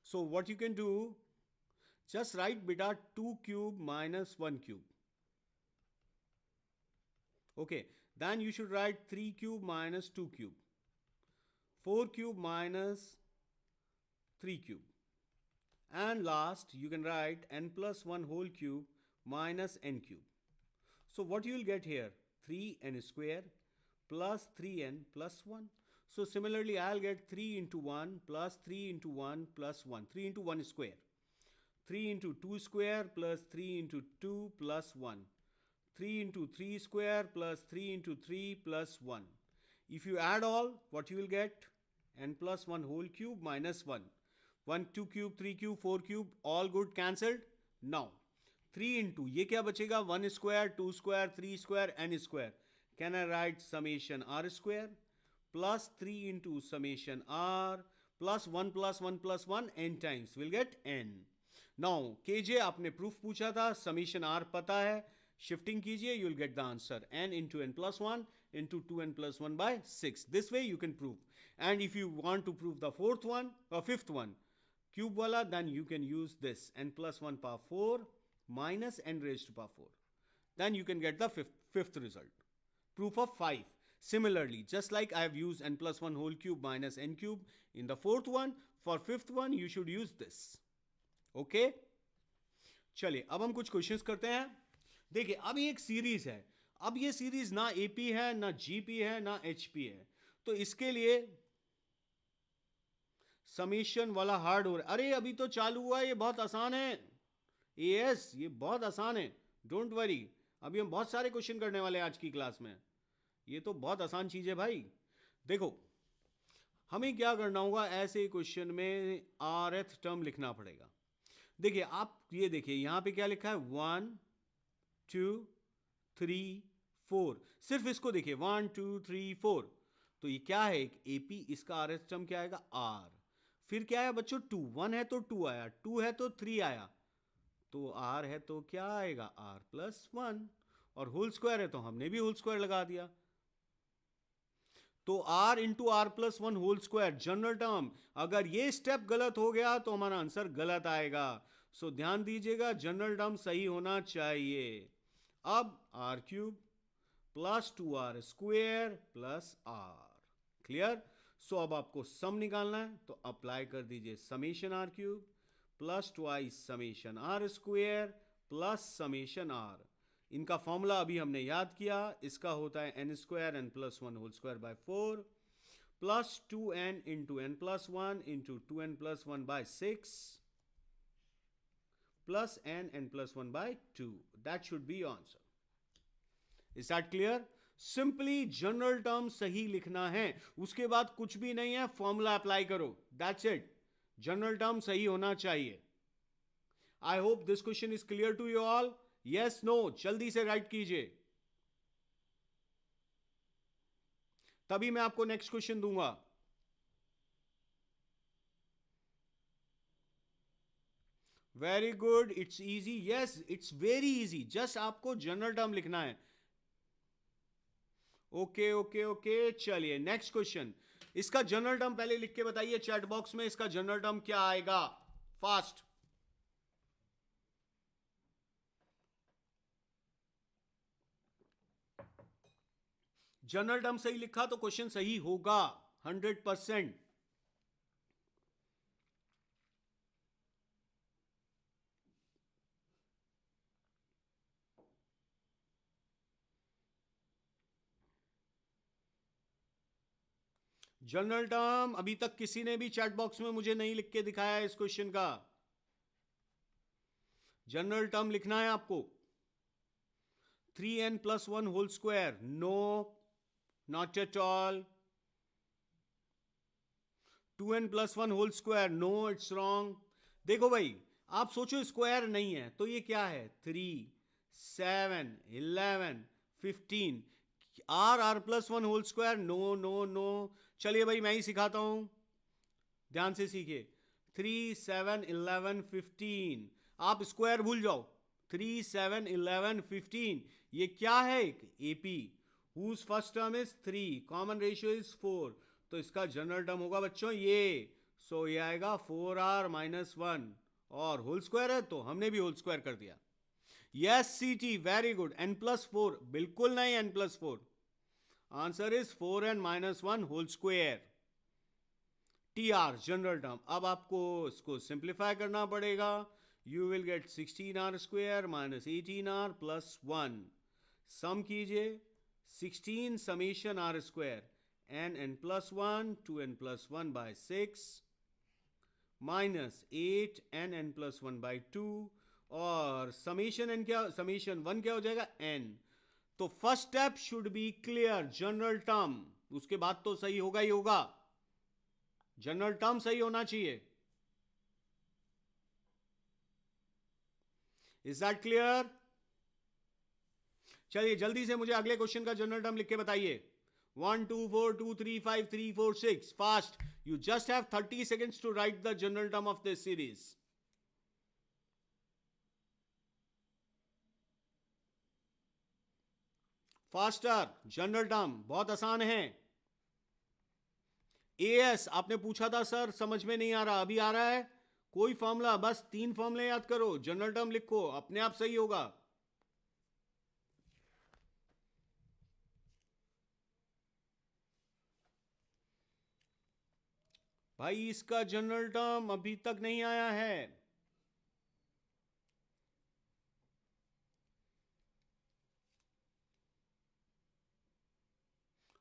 So what you can do, just write beta 2 cube minus 1 cube. Okay, then you should write 3 cube minus 2 cube, 4 cube minus 3 cube. And last, you can write n+1 whole cube minus n cube. So what you will get here, 3n square plus 3n plus 1. So similarly, I'll get 3 into 1 plus 3 into 1 plus 1. 3 into 1 square. 3 into 2 square plus 3 into 2 plus 1. 3 into 3 square plus 3 into 3 plus 1. If you add all, what you will get? n+1 whole cube minus 1. 1 2 cube 3 cube 4 cube, all good, cancelled. Now 3 into ये क्या बचेगा, 1 square 2 square 3 square n square. Can I write summation r square plus 3 into summation r plus 1 plus 1 plus 1 n times will get n. Now KJ आपने proof पूछा था, summation r पता है, shifting कीजिए, you will get the answer n into n+1 into 2n+1/6. This way you can prove. And if you want to prove the fourth one or fifth one, cube wala, then you can use this n+1 power 4 minus n raised to power 4. Then you can get the fifth result. Proof of 5. Similarly, just like I have used n+1 whole cube minus n cube in the fourth one, for fifth one you should use this. Okay? चलिए अब हम कुछ questions करते हैं. देखिए अब ये एक सीरीज है. अब ये सीरीज ना AP है, ना GP है, ना HP है. तो इसके लिए समीशन वाला हार्ड हो रहा है. अरे अभी तो चालू हुआ है, ये बहुत आसान है. AS ये बहुत आसान है, डोंट वरी. अभी हम बहुत सारे क्वेश्चन करने वाले हैं आज की क्लास में. ये तो बहुत आसान चीज है भाई. देखो हमें क्या करना होगा, ऐसे क्वेश्चन में RF टर्म लिखना पड़ेगा. देखिए आप ये देखिए यहां पे क्या लिखा है, 1 2 3 4. सिर्फ इसको देखिए 1 2 3 4. तो ये क्या है, एक AP. इसका RF टर्म क्या आएगा, R. फिर क्या है बच्चों, 2. 1 है तो 2 आया, 2 है तो 3 आया, तो R है तो क्या आएगा, R+1. और होल स्क्वायर है तो हमने भी होल स्क्वायर लगा दिया. तो R into R+1 whole square general term. अगर ये स्टेप गलत हो गया तो हमारा आंसर गलत आएगा. सो ध्यान दीजिएगा, जनरल टर्म सही होना चाहिए. अब r³ plus 2r square plus r. Clear. So अब आपको सम निकालना है तो अप्लाई कर दीजिए summation r³ plus twice summation R square plus summation R. इनका फॉर्मूला अभी हमने याद किया, इसका होता है n square n plus one whole square by 4 plus 2n into n plus one into 2n plus one by 6 plus n plus one by 2। That should be answer. Is that clear? Simply general term सही लिखना है, उसके बाद कुछ भी नहीं है, formula apply करो, दैट्स इट। जनरल टर्म सही होना चाहिए। I hope this question is clear to you all. Yes no जल्दी से राइट कीजिए, तभी मैं आपको नेक्स्ट क्वेश्चन दूंगा। Very good, it's easy. Yes it's very easy, just आपको जनरल टर्म लिखना है। ओके ओके ओके, चलिए नेक्स्ट क्वेश्चन। इसका जनरल टर्म पहले लिख के बताइए चैट बॉक्स में, इसका जनरल टर्म क्या आएगा, फास्ट। जनरल टर्म सही लिखा तो क्वेश्चन सही होगा 100%। जनरल टर्म अभी तक किसी ने भी चैट बॉक्स में मुझे नहीं लिख के दिखाया है इस क्वेश्चन का। जनरल टर्म लिखना है आपको। 3n plus one whole square, no not at all. 2n plus one whole square, no it's wrong. देखो भाई, आप सोचो स्क्वायर नहीं है तो ये क्या है, 3 7 11 15। R plus one whole square, no no no. चलिए भाई मैं ही सिखाता हूं, ध्यान से सीखिए। 3 7 11 15, आप स्क्वायर भूल जाओ। 3 7 11 15, ये क्या है, एक AP whose first term is 3, common ratio is 4, तो इसका जनरल टर्म होगा बच्चों ये। सो ये आएगा 4r माइनस वन, और होल स्क्वायर है तो हमने भी होल स्क्वायर कर दिया। Yes C T, very good. n plus four, बिल्कुल नहीं n plus four, answer is 4n minus one whole square. T R general term. अब आपको इसको सिंप्लीफाई करना पड़ेगा। You will get 16r square minus 18r plus one. Sum कीजिए, 16 summation R square n plus one 2n plus one by 6 minus 8 n plus one by 2, और summation n क्या, summation one क्या हो जाएगा, n। तो first step should be clear, general term, उसके बाद तो सही होगा ही होगा, जनरल टर्म सही होना चाहिए। Is that clear? चलिए जल्दी से मुझे अगले क्वेश्चन का जनरल टर्म लिख के बताइए। 1 2 4 2 3 5 3 4 6, fast. You just have 30 seconds to write the general term of this series. Faster, general term बहुत आसान है। AS आपने पूछा था सर समझ में नहीं आ रहा, अभी आ रहा है। कोई फॉर्मूला, बस 3 फॉर्मूले याद करो, जनरल टर्म लिखो, अपने आप सही होगा। भाई इसका जनरल टर्म अभी तक नहीं आया है।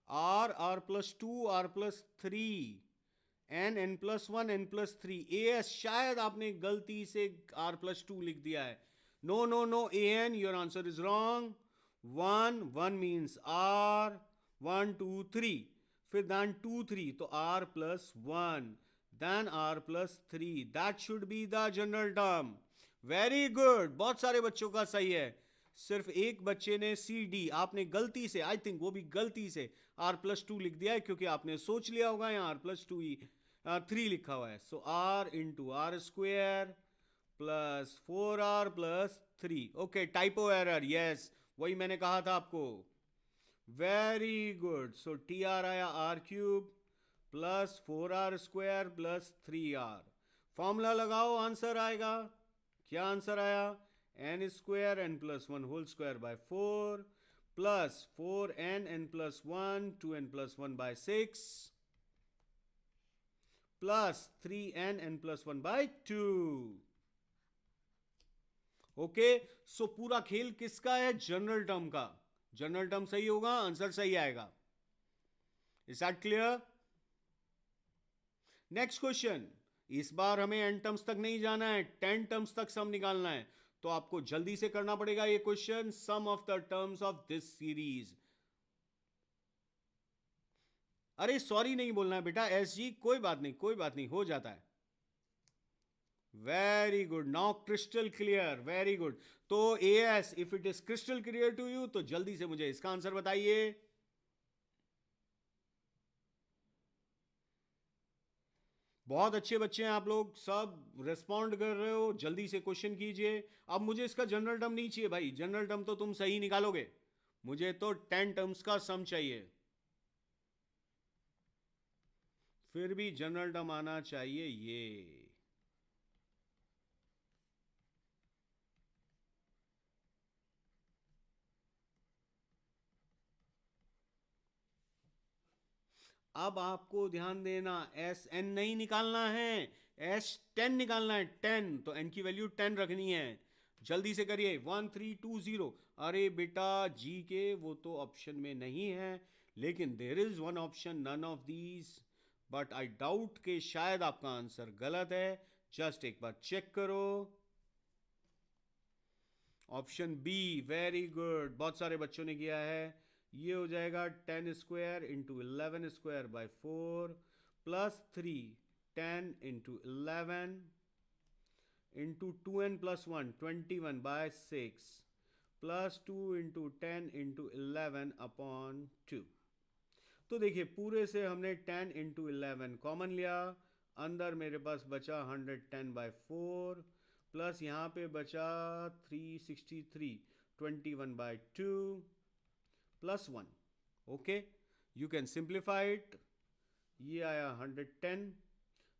R plus two R plus three, N plus one N plus three. S शायद आपने गलती से आर प्लस टू लिख दिया है। No no no, A N, your answer is wrong. One one means R, 1 2 3, फिर दैन 2 3, तो R plus one, then R plus three. That should be the general term. Very good, बहुत सारे बच्चों का सही है, सिर्फ एक बच्चे ने सी डी, आपने गलती से, आई थिंक वो भी गलती से आर प्लस टू लिख दिया है, क्योंकि आपने सोच लिया होगा यहाँ आर प्लस टू ही 3 लिखा हुआ है। So R into R square plus 4r plus 3। Okay, typo error, yes वही मैंने कहा था आपको। Very good, so T R आया R cube plus 4r square plus 3r। Formula लगाओ, आंसर आएगा। क्या आंसर आया, n square n plus one whole square by 4 plus 4n n plus one 2n plus one by 6 plus 3n+1/2। Okay, so पूरा खेल किसका है? General term का। General term सही होगा, आंसर सही आएगा। Is that clear? Next question. इस बार हमें n टर्म्स तक नहीं जाना है, 10 टर्म्स तक सम निकालना है। तो आपको जल्दी से करना पड़ेगा ये question, sum of the terms of this series. अरे सॉरी नहीं बोलना है बेटा, एस जी, कोई बात नहीं, कोई बात नहीं, हो जाता है। Very good, now crystal clear, very good. तो S, if it is crystal clear to you तो जल्दी से मुझे इसका आंसर बताइए। बहुत अच्छे बच्चे हैं आप लोग, सब रिस्पॉन्ड कर रहे हो, जल्दी से क्वेश्चन कीजिए। अब मुझे इसका जनरल टर्म नहीं चाहिए भाई, जनरल टर्म तो तुम सही निकालोगे, मुझे तो 10 टर्म्स का सम चाहिए। फिर भी जनरल टर्म आना चाहिए ये। अब आपको ध्यान देना, एस एन नहीं निकालना है, एस 10 निकालना है, 10। तो एन की वैल्यू 10 रखनी है। जल्दी से करिए, 1320। अरे बेटा जी के वो तो ऑप्शन में नहीं है, लेकिन there is one option, none of these, but I doubt कि शायद आपका आंसर गलत है। जस्ट एक बार चेक करो। ऑप्शन बी, वेरी गुड, बहुत सारे बच्चों ने किया है। ये हो जाएगा 10² × 11² / 4 प्लस 3, 10 × 11 × 2n+1, 21/6 प्लस 2 × 10 × 11/2। तो देखिए पूरे से हमने 10 × 11 कॉमन लिया, अंदर मेरे पास बचा 110/4 प्लस यहाँ पे बचा 363, 21/2 plus 1। Okay, you can simplify it. ये आया 110,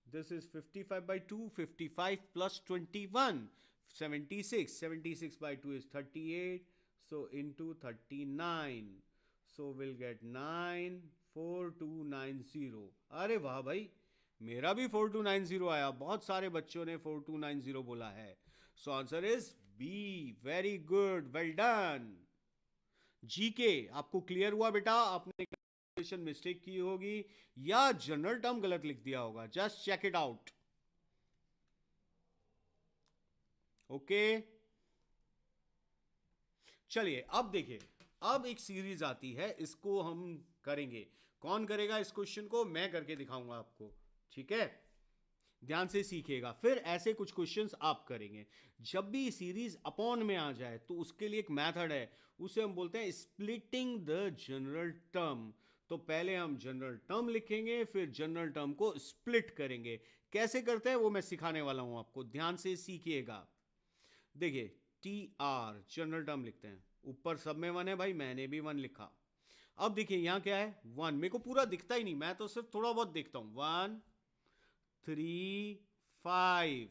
this is 55/2, 55 plus 21, 76, 76/2 is 38, so into 39, so we'll get 94290। अरे वाह भाई, मेरा भी 4290 आया, बहुत सारे बच्चों ने 4290 बोला है। So answer is B, very good, well done. GK आपको क्लियर हुआ बेटा? आपने कैलकुलेशन मिस्टेक की होगी या जनरल टर्म गलत लिख दिया होगा, just check it out. Okay, चलिए अब देखिए, अब एक सीरीज आती है, इसको हम करेंगे। कौन करेगा इस क्वेश्चन को? मैं करके दिखाऊंगा आपको, ठीक है? ध्यान से सीखिएगा, फिर ऐसे कुछ क्वेश्चंस आप करेंगे। जब भी सीरीज अपॉन में आ जाए तो उसके लिए एक मेथड है, उसे हम बोलते हैं स्प्लिटिंग द जनरल टर्म। तो पहले हम जनरल टर्म लिखेंगे, फिर जनरल टर्म को स्प्लिट करेंगे। कैसे करते हैं वो मैं सिखाने वाला हूं आपको, ध्यान से सीखिएगा। देखिए, टी आर जनरल टर्म लिखते हैं, ऊपर सब में 1 है भाई, मैंने भी 1 लिखा। अब देखिए यहां क्या है, 1। मेरे को पूरा दिखता ही नहीं, मैं तो सिर्फ थोड़ा बहुत देखता हूं। 1 3 5,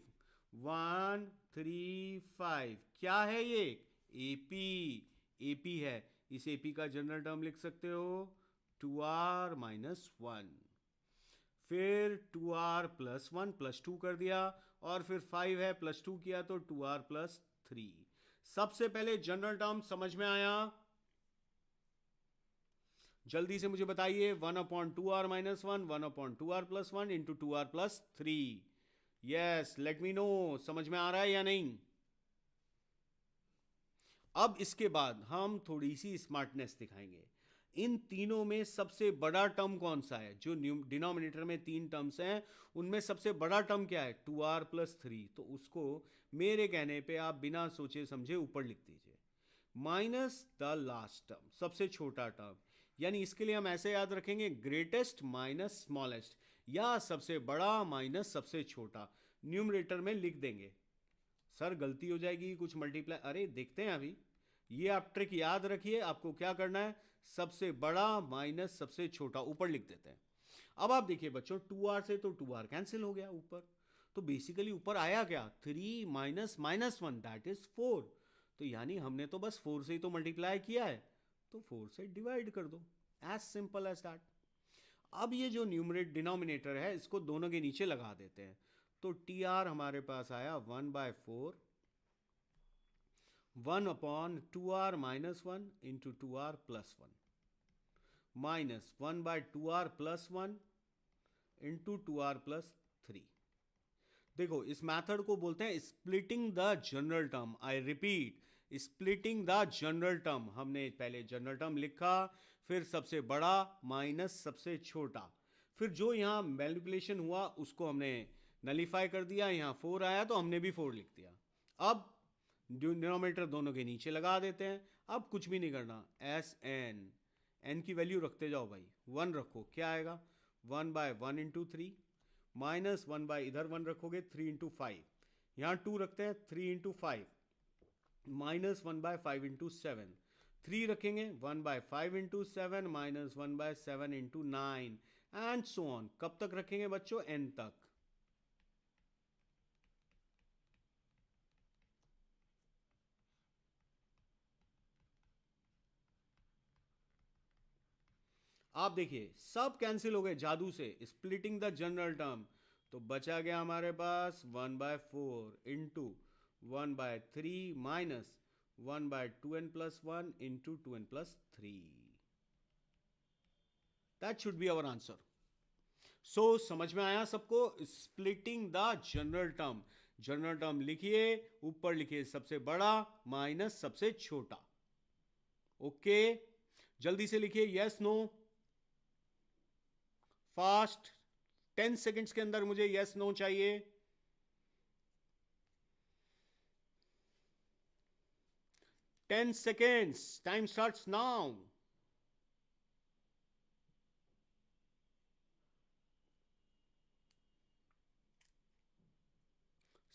1 3 5, क्या है ये? एपी, एपी है। इस एपी का जनरल टर्म लिख सकते हो 2r-1, फिर 2r+1 +2 कर दिया, और फिर 5 है, +2 किया तो 2r+3। सबसे पहले जनरल टर्म समझ में आया? जल्दी से मुझे बताइए, 1/2r-1, 1/2r+1 into 2r+3। Yes, let me know, समझ में आ रहा है या नहीं? अब इसके बाद हम थोड़ी सी स्मार्टनेस दिखाएंगे। इन तीनों में सबसे बड़ा टर्म कौन सा है? जो डिनोमिनेटर में 3 टर्म्स हैं, उनमें सबसे बड़ा टर्म क्या है? 2r+3। तो उसको मेरे कहने पे आप बिना सोचे समझे ऊपर लिख दीजिए, माइनस द लास्ट टर्म, सबसे छोटा टर्म। यानी इसके लिए हम ऐसे याद रखेंगे, ग्रेटेस्ट माइनस स्मॉलेस्ट, या सबसे बड़ा माइनस सबसे छोटा, न्यूमरेटर में लिख देंगे। सर गलती हो जाएगी कुछ मल्टीप्लाई, अरे देखते हैं अभी। ये आप ट्रिक याद रखिए, आपको क्या करना है, सबसे बड़ा माइनस सबसे छोटा ऊपर लिख देते हैं। अब आप देखिए बच्चों, 2r से तो 2r कैंसिल हो गया ऊपर, तो बेसिकली ऊपर आया क्या? 3 माइनस -1, दैट इज 4। तो यानी हमने तो बस 4 से ही तो मल्टीप्लाई किया है, तो 4 से डिवाइड कर दो, एज सिंपल एज दैट। अब ये जो न्यूमरेट डिनोमिनेटर है इसको दोनों के नीचे लगा देते हैं, तो टी आर हमारे पास आया 1/4 1/2r-1 into 2r+1 minus 1/2r+1 into 2r+3। देखो इस मेथड को बोलते हैं splitting the general term. I repeat, splitting the general term. हमने पहले जनरल टर्म लिखा, फिर सबसे बड़ा माइनस सबसे छोटा, फिर जो यहाँ मैनिपुलेशन हुआ उसको हमने नलीफाई कर दिया, यहाँ 4 आया तो हमने भी 4 लिख दिया। अब डिनोमिनेटर दोनों के नीचे लगा देते हैं। अब कुछ भी नहीं करना, एस एन की वैल्यू रखते जाओ भाई, 1 रखो, क्या आएगा 1/1 इंटू 3 माइनस 1 इधर 1 रखोगे 3 इंटू 5, यहाँ 2 रखते हैं 3 इंटू 5 माइनस 1/5 इंटू 7, 3 रखेंगे 1/5 into 7 minus 1/7 into 9 and so on. कब तक रखेंगे बच्चों? n तक। आप देखिए सब कैंसिल हो गए जादू से, स्प्लिटिंग द जनरल टर्म। तो बचा गया हमारे पास 1/4 into 1/3 minus 1/2n+1 into 2n+3। That should be our answer. So समझ में आया सबको? Splitting the general term. General term लिखिए, ऊपर लिखिए सबसे बड़ा माइनस सबसे छोटा। ओके, जल्दी से लिखिए यस नो फास्ट। 10 सेकेंड्स के अंदर मुझे यस नो चाहिए। Ten seconds, time starts now.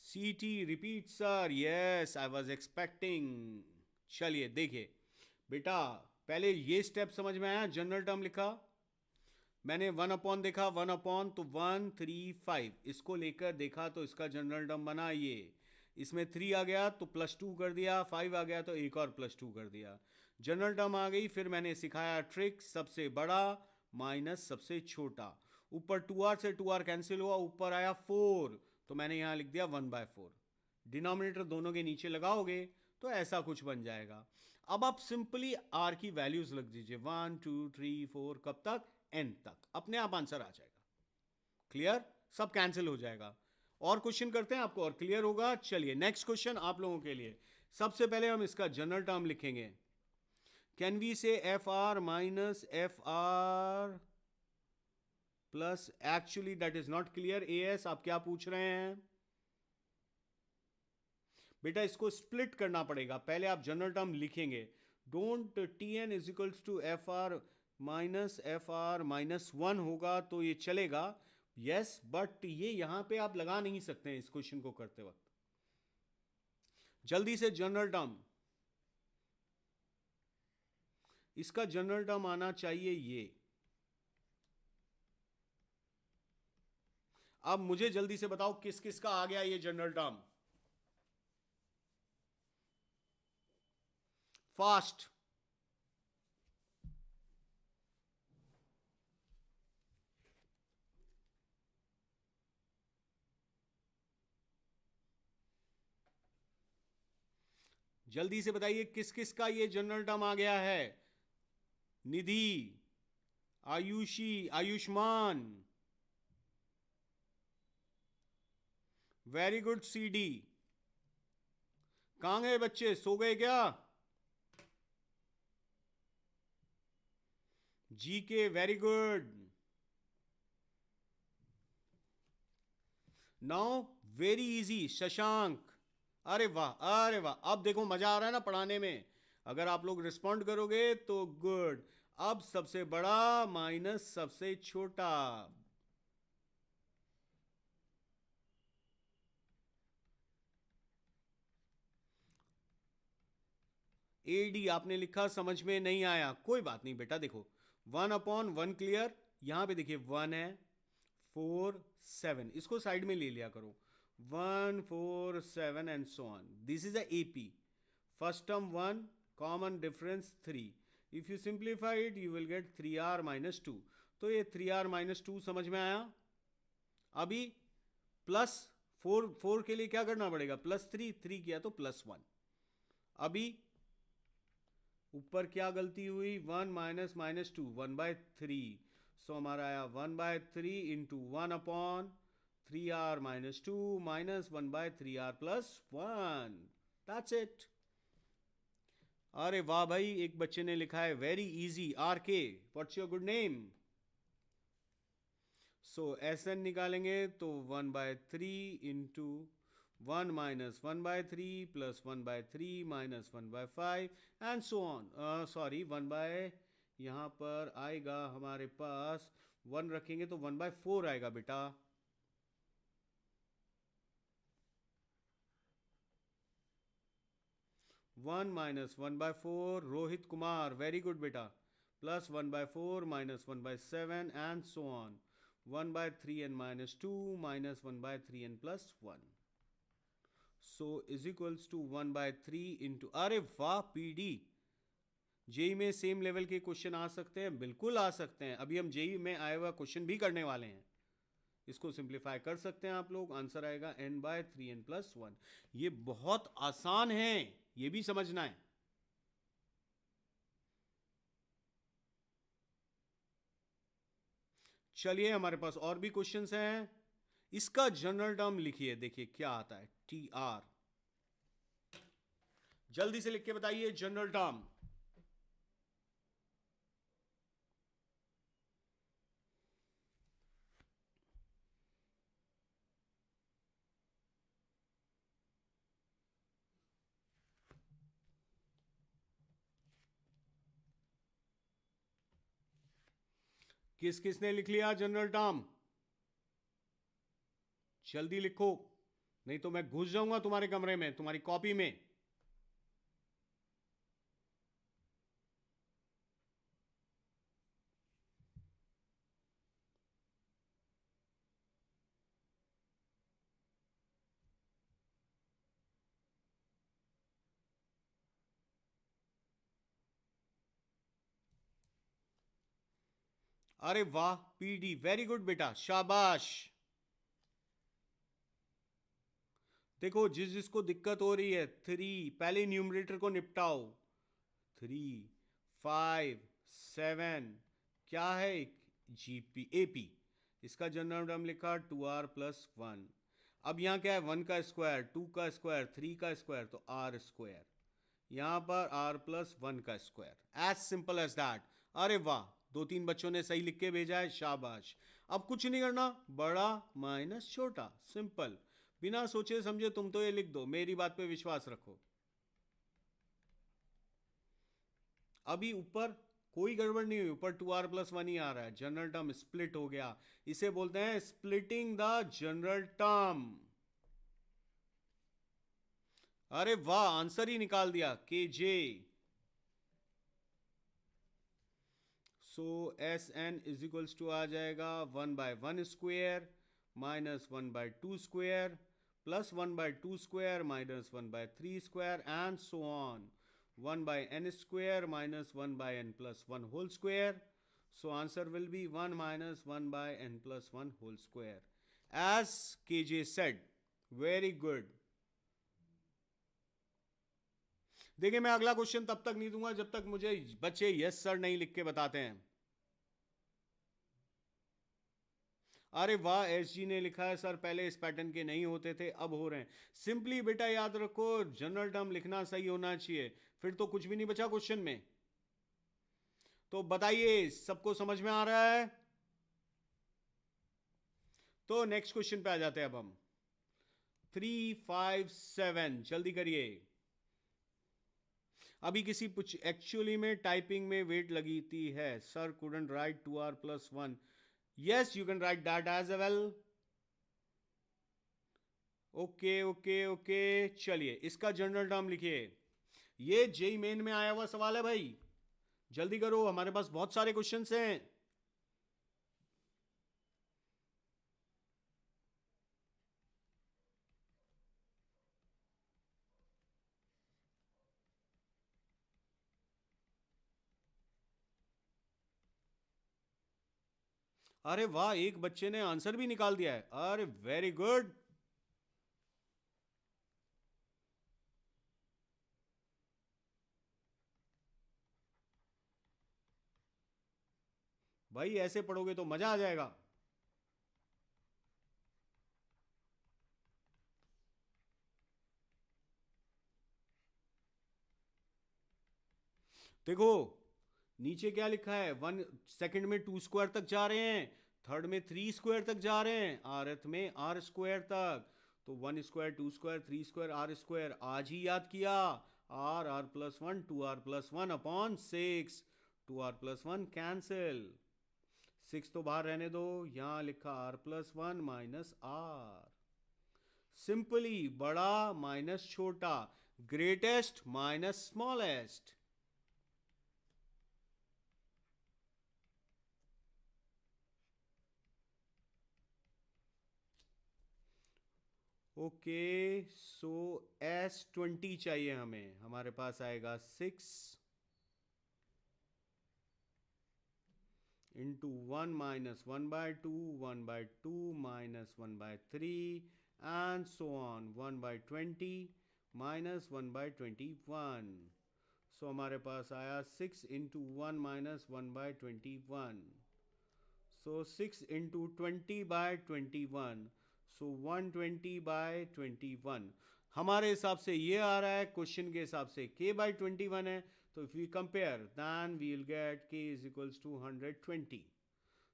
C T repeat sir, yes I was expecting. चलिए देखिए बेटा, पहले ये स्टेप समझ में आया, जनरल टर्म लिखा मैंने, 1/, देखा 1/, तो 1 3 5, इसको लेकर देखा तो इसका जनरल टर्म बना ये, इसमें 3 आ गया तो +2 कर दिया, 5 आ गया तो एक और +2 कर दिया, जनरल टर्म आ गई। फिर मैंने सिखाया ट्रिक, सबसे बड़ा माइनस सबसे छोटा, ऊपर 2r से 2r कैंसिल हुआ, ऊपर आया 4, तो मैंने यहां लिख दिया 1/4। डिनोमिनेटर दोनों के नीचे लगाओगे तो ऐसा कुछ बन जाएगा। अब आप सिंपली r की वैल्यूज लग दीजिए, 1 2 3 4, कब तक? n तक, अपने आप आंसर आ जाएगा। क्लियर? सब कैंसिल हो जाएगा। और क्वेश्चन करते हैं, आपको और क्लियर होगा। चलिए नेक्स्ट क्वेश्चन आप लोगों के लिए। सबसे पहले हम इसका जनरल टर्म लिखेंगे। कैन वी से fr minus fr plus, actually that is not clear. as आप क्या पूछ रहे हैं बेटा? इसको स्प्लिट करना पड़ेगा। पहले आप जनरल टर्म लिखेंगे, don't tn is equals to fr minus fr-1 होगा तो ये चलेगा, यस, बट ये यहां पे आप लगा नहीं सकते हैं इस क्वेश्चन को करते वक्त। जल्दी से जनरल टर्म, इसका जनरल टर्म आना चाहिए ये। अब मुझे जल्दी से बताओ किस किस का आ गया ये जनरल टर्म, फास्ट। जल्दी से बताइए किस किस का ये जनरल टर्म आ गया है। Nidhi, Ayushi, Ayushman, very good. CD, कहां गए बच्चे, सो गए क्या? G K, very good. Now very easy, Shashank, अरे वाह, अरे वाह। अब देखो मजा आ रहा है ना पढ़ाने में, अगर आप लोग रिस्पॉन्ड करोगे तो गुड। अब सबसे बड़ा माइनस सबसे छोटा, एडी आपने लिखा, समझ में नहीं आया, कोई बात नहीं बेटा। देखो 1/1 क्लियर, यहां पे देखिए 1 है, 4 7, इसको साइड में ले लिया करो, 1 4 7 and so on. This is a AP, first term 1, common difference 3, if you simplify it you will gate 3r-2, तो ये 3r-2 समझ में आया। अभी प्लस 4 के लिए क्या करना पड़ेगा, +3 किया तो +1। अभी ऊपर क्या गलती हुई, 1 माइनस -2 1/3, सो हमारा आया 1/3 into 1/3r-2 minus 1/3r+1। That's it. अरे वाह भाई, एक बच्चे ने लिखा है very easy, RK, what's your good name. So SN निकालेंगे तो 1/3 into 1 minus 1/3 plus 1/3 minus 1/5 and so on. Sorry 1 यहाँ पर आएगा हमारे पास 1 रखेंगे तो 1/4 आएगा बेटा। One minus 1/4, Rohit Kumar, very good बेटा, plus 1/4 minus 1/7 and so on, 1/3n-2 minus 1/3n+1, so is equals to 1/3 into, अरे वाह पीडी, जेई में सेम लेवल के क्वेश्चन आ सकते हैं, बिल्कुल आ सकते हैं। अभी हम जेई में आए हुआ क्वेश्चन भी करने वाले हैं। इसको सिंप्लीफाई कर सकते हैं आप लोग, आंसर आएगा n/3n+1। ये बहुत आसान है, ये भी समझना है। चलिए हमारे पास और भी क्वेश्चंस हैं। इसका जनरल टर्म लिखिए, देखिए क्या आता है, TR। जल्दी से लिख के बताइए जनरल टर्म। किस किसने लिख लिया जनरल टर्म, जल्दी लिखो, नहीं तो मैं घुस जाऊंगा तुम्हारे कमरे में, तुम्हारी कॉपी में। अरे वाह पीडी, वेरी गुड बेटा, शाबाश। देखो जिस जिसको दिक्कत हो रही है, 3 पहले न्यूमरेटर को निपटाओ, 3, 5, 7, क्या है, AP, इसका जनरल टर्म लिखा 2r+1। अब यहाँ क्या है, 1 का स्क्वायर, 2 का स्क्वायर, 3 का स्क्वायर, तो r², यहाँ पर r+1 का square, as simple as that. अरे वाह, 2-3 बच्चों ने सही लिख के भेजा है, शाबाश। अब कुछ नहीं करना, बड़ा माइनस छोटा, सिंपल, बिना सोचे समझे तुम तो ये लिख दो, मेरी बात पे विश्वास रखो। अभी ऊपर कोई गड़बड़ नहीं हुई, ऊपर 2r+1 ही आ रहा है, जनरल टर्म स्प्लिट हो गया, इसे बोलते हैं स्प्लिटिंग द जनरल टर्म। अरे वाह, आंसर ही निकाल दिया, KJ। So SN is equals to आ जाएगा 1/1² minus 1/2² plus 1/2² minus 1/3² and so on, 1/n² minus 1/n+1 whole square. So answer will be 1 minus 1/n+1 whole square. As KJ said, very good. देखिए मैं अगला question तब तक नहीं दूंगा जब तक मुझे बच्चे यस सर नहीं लिख के बताते हैं। अरे वाह, SG ने लिखा है सर पहले इस पैटर्न के नहीं होते थे, अब हो रहे हैं। सिंपली बेटा याद रखो, जनरल टर्म लिखना सही होना चाहिए, फिर तो कुछ भी नहीं बचा क्वेश्चन में। तो बताइए सबको समझ में आ रहा है? तो नेक्स्ट क्वेश्चन पे आ जाते हैं अब हम। 3, 5, 7, जल्दी करिए। अभी किसी कुछ एक्चुअली में टाइपिंग में वेट लगी थी है, sir couldn't write 2r+1। Yes you can write that as well. Okay okay okay, चलिए इसका जनरल टर्म लिखिए। ये जेई मेन में आया हुआ सवाल है भाई, जल्दी करो, हमारे पास बहुत सारे क्वेश्चंस हैं। अरे वाह, एक बच्चे ने आंसर भी निकाल दिया है, अरे वेरी गुड। भाई ऐसे पढ़ोगे तो मजा आ जाएगा। देखो नीचे क्या लिखा है, वन सेकंड में टू स्क्वायर तक जा रहे हैं, थर्ड में थ्री स्क्वायर तक जा रहे हैं, आरथ में आर स्क्वायर तक। तो one square, two square, three square, R square आज ही याद किया। R plus one, two R plus one upon six. Two R plus one cancel, six तो बाहर रहने दो, यहां लिखा R plus one minus R. Simply बड़ा माइनस छोटा, greatest minus smallest. Okay, so S20 चाहिए हमें, हमारे पास आएगा 6 into one minus one by two, one by two minus one by three, and so on, one by 20 minus one bye 21। सो हमारे पास आया 6 into one minus one bye 21। सो 6 into 20/21, सो 120/21। हमारे हिसाब से ये आ रहा है, क्वेश्चन के हिसाब से k/21 है। तो if we compare then we will get k is equals to 120।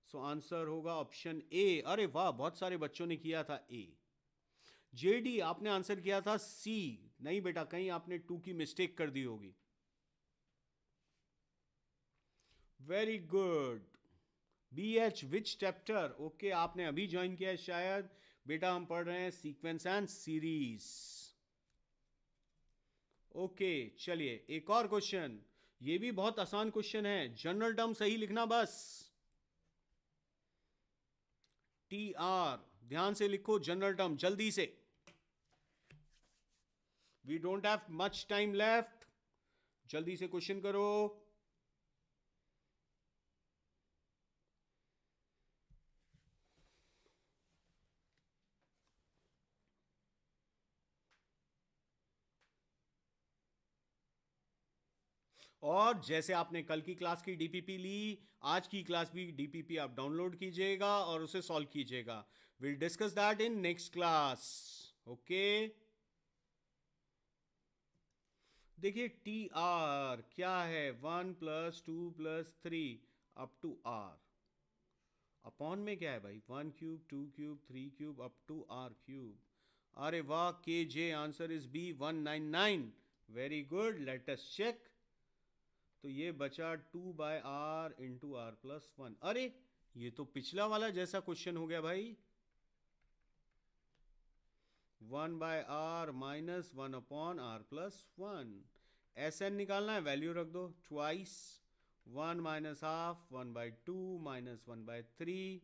So answer होगा ऑप्शन ए। अरे वाह, बहुत सारे बच्चों ने किया था ए। जेडी आपने आंसर किया था सी। नहीं बेटा, कहीं आपने टू की मिस्टेक कर दी होगी। Very good. BH विच चैप्टर? ओके, आपने अभी ज्वाइन किया है शायद। बेटा हम पढ़ रहे हैं सीक्वेंस एंड सीरीज। ओके चलिए एक और क्वेश्चन। ये भी बहुत आसान क्वेश्चन है, जनरल टर्म सही लिखना बस। TR ध्यान से लिखो, जनरल टर्म जल्दी से। We don't have much time left, जल्दी से क्वेश्चन करो। और जैसे आपने कल की क्लास की डीपीपी ली, आज की क्लास भी डीपीपी आप डाउनलोड कीजिएगा और उसे सॉल्व कीजिएगा। Will discuss that in next class. Okay, देखिए टी आर क्या है, one plus two plus three up to R. Upon में क्या है भाई, one cube, two cube, three cube up to R cube. अरे वाह, K J answer is B 199। Very good, let us check. तो ये बचा two by R into R plus one. अरे ये तो पिछला वाला जैसा क्वेश्चन हो गया भाई। One by R minus one upon R plus one. S N निकालना है, वैल्यू रख दो, twice one minus half, one by two minus one by three,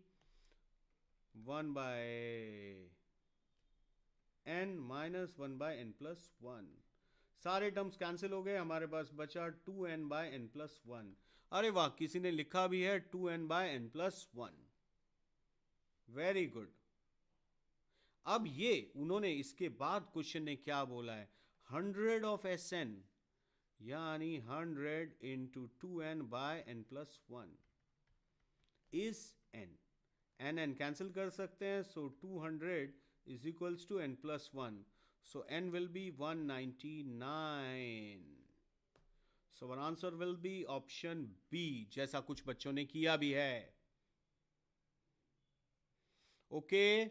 one by N minus one by N plus one. सारे terms cancel हो गए, हमारे पास बचा two N by N plus one. अरे वाह, किसी ने लिखा भी है two N by N plus one. Very good. अब ये उन्होंने इसके बाद क्वेश्चन ने क्या बोला है, 100 of Sn यानी 100 into 2n/n+1 is n। n cancel कर सकते हैं, so 200 is equals to n+1। So n will be 199। So your answer will be option B, जैसा कुछ बच्चों ने किया भी है। ओके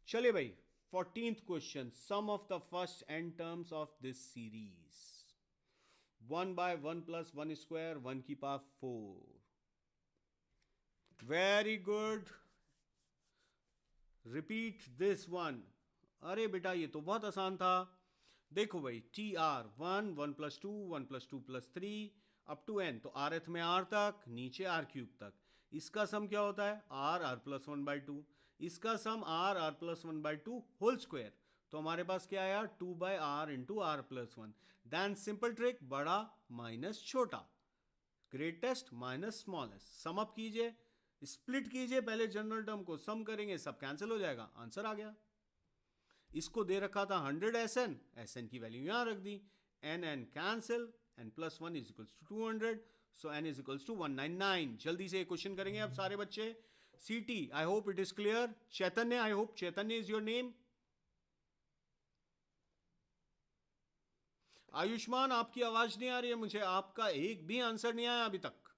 चलिए भाई, 14th question, sum of the first n terms of this series. 1/1+1² 1⁴। Very good, repeat this one. अरे बेटा ये तो बहुत आसान था। देखो भाई, T R one, one plus two, one plus two plus three up to N, तो आर एथ में आर तक, नीचे आर क्यूब तक। इसका सम क्या होता है, R R plus one by two. इसका sum R R plus one by two whole square. तो हमारे पास क्या आया, two by R into R plus one. Then simple trick, बड़ा माइनस छोटा, greatest minus smallest, sum up कीजिए, split कीजिए, पहले जनरल टर्म को सम करेंगे, सब कैंसिल हो जाएगा, आंसर आ गया। इसको दे रखा था 100 एस एन की वैल्यू यहां रख दी, n cancel, n plus 1 is equals to 200, so n is equals to 199। जल्दी से क्वेश्चन करेंगे अब सारे बच्चे। C T, I hope it is clear. Chaitanya, I hope Chaitanya is your name. Ayushman, आपकी आवाज नहीं आ रही है मुझे, आपका एक भी आंसर नहीं आया अभी तक।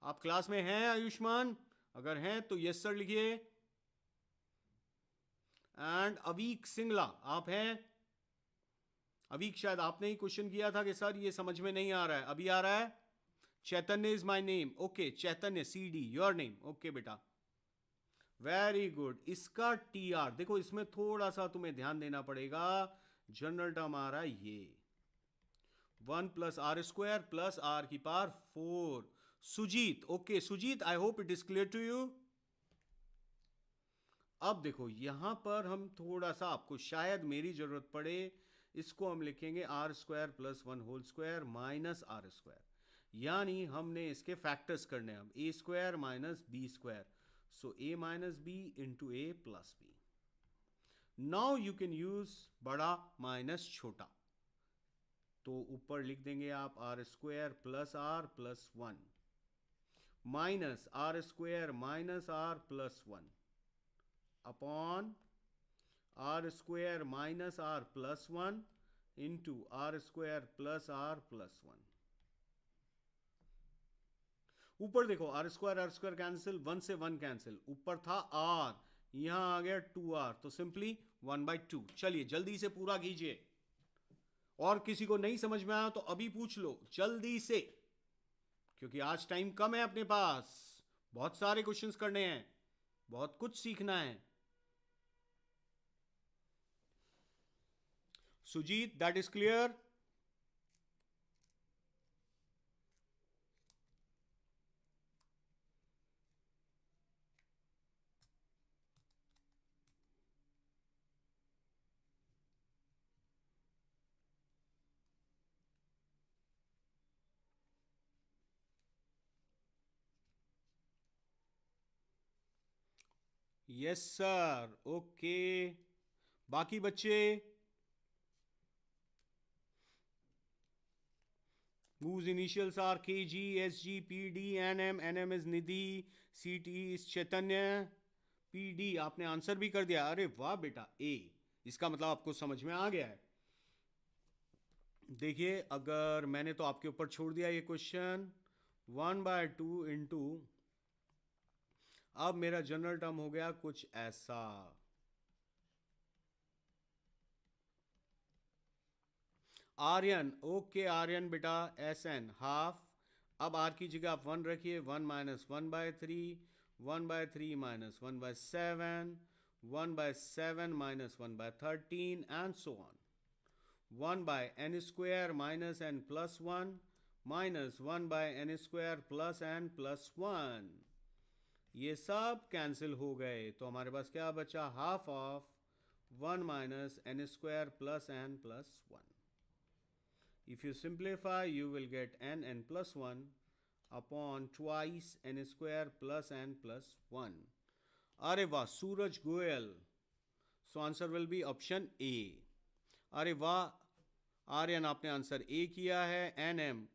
आप क्लास में हैं आयुष्मान? अगर हैं तो यस सर लिखिए। एंड अवीक सिंगला, आप हैं? अवीक, शायद आपने ही क्वेश्चन किया था कि सर ये समझ में नहीं आ रहा है, अभी आ रहा है। Chaitanya is my name, okay Chaitanya, C D your name, okay बेटा, वेरी गुड। इसका टी आर देखो, इसमें थोड़ा सा तुम्हें ध्यान देना पड़ेगा। जनरल टर्म आ रहा है ये 1 plus R square plus R की power 4। Sujit, okay Sujit, I hope it is clear to you. अब देखो यहां पर हम थोड़ा सा, आपको शायद मेरी जरूरत पड़े, इसको हम लिखेंगे R square plus 1 whole square minus R square, यानी हमने इसके फैक्टर्स करने हैं अब, A square minus B square, so A minus B into A plus B. Now you can use बड़ा माइनस छोटा, तो ऊपर लिख देंगे आप R square plus one minus R square minus R plus one upon R square minus R plus one into R square plus one. ऊपर देखो are square cancel, 1 से 1 कैंसिल, ऊपर था आर, यहां आ गया 2r, तो सिंपली 1/2। चलिए जल्दी से पूरा कीजिए, और किसी को नहीं समझ में आया तो अभी पूछ लो जल्दी से, क्योंकि आज टाइम कम है अपने पास, बहुत सारे क्वेश्चंस करने हैं, बहुत कुछ सीखना है। Sujit, that is clear? Yes sir, okay. बाकी बच्चे, whose initials are KG, SG, PD, NM, NM is Nidhi, CT is Chaitanya, PD आपने आंसर भी कर दिया, अरे वाह बेटा, A, इसका मतलब आपको समझ में आ गया है। देखिए अगर मैंने तो आपके ऊपर छोड़ दिया ये क्वेश्चन, 1/2 इंटू, अब मेरा जनरल टर्म हो गया कुछ ऐसा, आर्यन, ओके आर्यन बेटा, SN हाफ, अब आर की जगह आप 1 रखिए, 1 minus 1/3, 1/3 minus 1/7, 1/7 minus 1/13 and so on, 1/n square minus n plus 1 minus 1/n square plus n plus 1, ये सब कैंसिल हो गए, तो हमारे पास क्या बचा, half of 1 minus n square plus n plus 1। If you simplify, you will get n plus 1 upon twice n square plus n plus 1. अरे वाह Suraj Goyal, so answer will be option A. अरे वाह आर्यन, आपने आंसर ए किया है, N M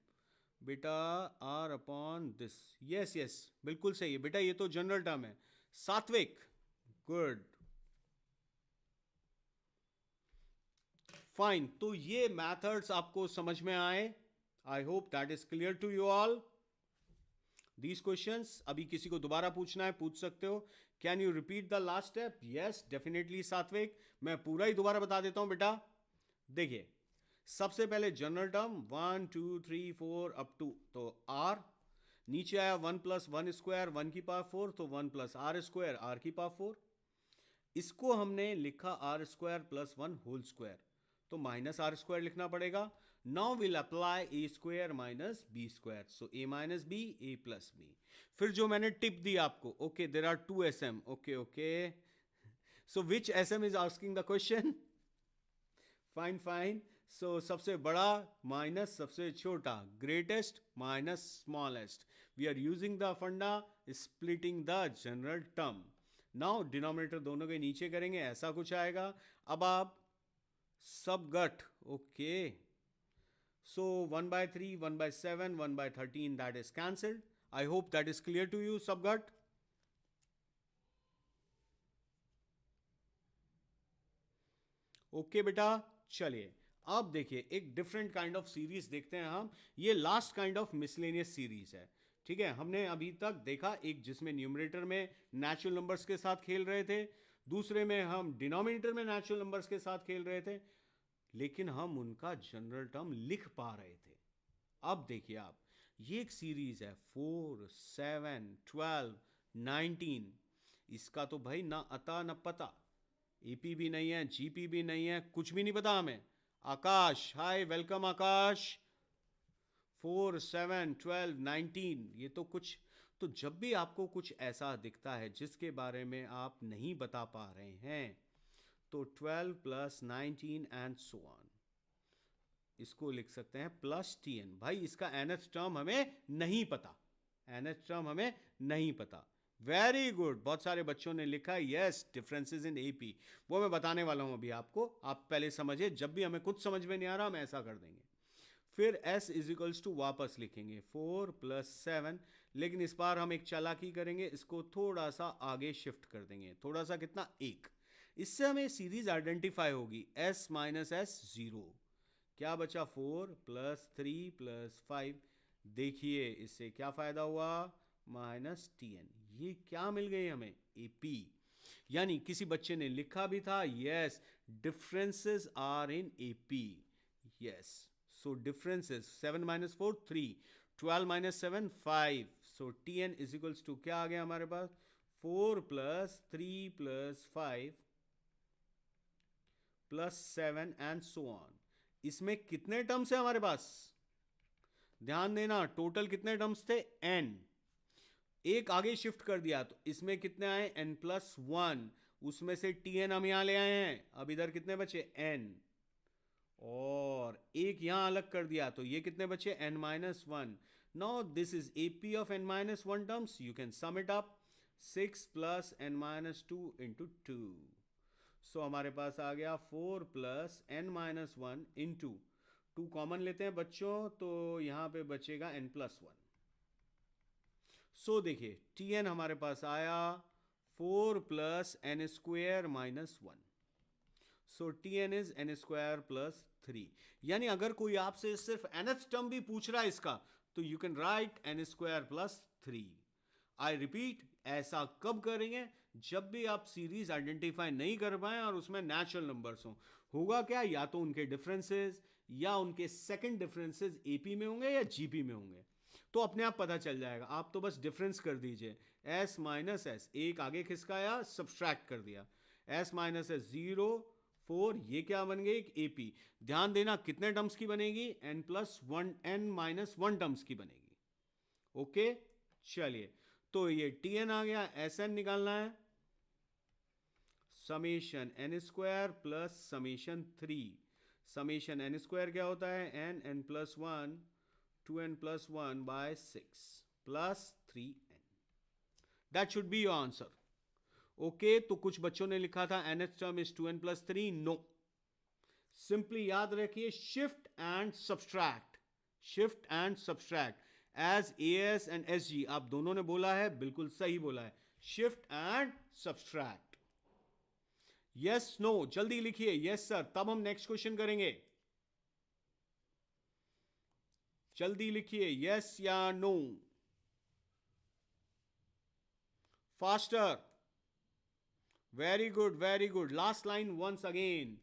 बेटा R upon this, yes yes बिल्कुल सही है बेटा, ये तो जनरल टर्म है। सात्विक, गुड, फाइन, तो ये मैथड्स आपको समझ में आए, I hope that is clear to you all. These questions अभी किसी को दोबारा पूछना है पूछ सकते हो। Can you repeat the last step? Yes definitely Satvik, मैं पूरा ही दोबारा बता देता हूं बेटा। देखिए सबसे पहले जनरल टर्म 1 2 3 4 अप टू, तो आर, नीचे आया 1 प्लस 1 स्क्वायर 1 की पावर 4, तो 1 प्लस आर स्क्वायर आर की पावर 4, इसको हमने लिखा R square plus 1 whole square, तो माइनस आर स्क्वायर लिखना पड़ेगा। Now will apply A square minus B square, so A minus B A plus B. फिर जो मैंने टिप दी आपको, okay there are 2 SM, okay okay, so which SM is asking the question? Fine fine, so सबसे बड़ा minus सबसे छोटा, greatest minus smallest. We are using the funda splitting the general term. Now denominator दोनों के नीचे करेंगे, ऐसा कुछ आएगा. अब आप सब गट, okay, so 1 by 3, 1 by 7, 1 by 13, that is cancelled. I hope that is clear to you, subgut. Okay बेटा, चलिए अब देखिए एक डिफरेंट काइंड ऑफ सीरीज देखते हैं हम. ये last kind of miscellaneous series है. ठीक है, हमने अभी तक देखा एक जिसमें न्यूमरेटर में नेचुरल नंबर्स के साथ खेल रहे थे, दूसरे में हम डिनोमिनेटर में नेचुरल नंबर्स के साथ खेल रहे थे, लेकिन हम उनका जनरल टर्म लिख पा रहे थे. अब देखिए आप, ये एक सीरीज है 4, 7, 12, 19. इसका तो भाई ना अता न पता, एपी भी नहीं है, जीपी भी नहीं है, कुछ भी नहीं पता हमें. आकाश, हाय, वेलकम आकाश. 4, 7, 12, 19, ये तो कुछ. तो जब भी आपको कुछ ऐसा दिखता है जिसके बारे में आप नहीं बता पा रहे हैं, तो 12 प्लस 19 एंड सो ऑन, इसको लिख सकते हैं प्लस टीएन. भाई इसका एनएच टर्म हमें नहीं पता, एनएच टर्म हमें नहीं पता. वेरी गुड, बहुत सारे बच्चों ने लिखा यस, डिफरेंसेस इन एपी. वो मैं बताने वाला हूं अभी आपको, आप पहले समझिए. जब भी हमें कुछ समझ में नहीं आ रहा हम ऐसा कर देंगे. फिर s इज इक्वल्स टू वापस लिखेंगे 4 प्लस 7, लेकिन इस बार हम एक चालाकी करेंगे, इसको थोड़ा सा आगे शिफ्ट कर देंगे. थोड़ा सा कितना, एक. इससे हमें सीरीज आइडेंटिफाई होगी, s माइनस एस 0. क्या बचा, 4 प्लस 3 प्लस 5. देखिए इससे क्या फायदा हुआ, माइनस टीएन. ये क्या मिल गई हमें, एपी. यानी किसी बच्चे ने लिखा भी था yes, differences are in AP. Yes, so differences 7 minus 4 3, 12 minus 7 5. So TN is equals to क्या आ गया हमारे पास, 4 plus 3 plus 5 plus 7 and so on. इसमें कितने टर्म्स है हमारे पास, ध्यान देना, टोटल कितने टर्म्स थे, n. एक आगे शिफ्ट कर दिया तो इसमें कितने आए, n प्लस 1. उसमें से tn हम यहां ले आए हैं, अब इधर कितने बचे, n. और एक यहां अलग कर दिया तो ये कितने बचे, n minus 1. Now this is ap of n minus 1 terms, you can sum it up. 6 plus n minus 2 into 2. सो हमारे पास आ गया 4 plus n minus 1 into 2 common लेते हैं बच्चों, तो यहां पे बचेगा n प्लस 1. सो देखिए tn हमारे पास आया 4 plus n square minus 1. So tn is n square plus 3. यानी अगर कोई आपसे सिर्फ nth टर्म भी पूछ रहा है इसका, तो you can write n square plus 3. I repeat, ऐसा कब करेंगे, जब भी आप सीरीज आइडेंटिफाई नहीं कर पाए और उसमें नेचुरल नंबर्स हो. होगा क्या, या तो उनके डिफरेंसेस या उनके सेकंड डिफरेंसेस एपी में होंगे या जीपी में होंगे, तो अपने आप पता चल जाएगा. आप तो बस डिफरेंस कर दीजिए, s माइनस एस, एक आगे खिसकाया, सब्सट्रैक्ट कर दिया, s माइनस एस 0 4, ये क्या बन गई, एक एपी. ध्यान देना कितने टर्म्स की बनेगी, n plus 1, n minus 1 terms की बनेगी. ओके, चलिए, तो ये tn आ गया, sn निकालना है, summation n square plus summation 3. Summation n square क्या होता है, n plus 1, 2n plus 1 by 6 plus 3n. That should be your answer. Okay, तो कुछ बच्चों ने लिखा था nth term is 2n plus 3. No, simply याद रखिए shift and subtract, shift and subtract as as and sg. आप दोनों ने बोला है, बिल्कुल सही बोला है, shift and subtract. Yes no, जल्दी लिखिए यस सर, तब हम नेक्स्ट क्वेश्चन करेंगे. जल्दी लिखिए यस या no, faster. Very good, very good. Last line once again.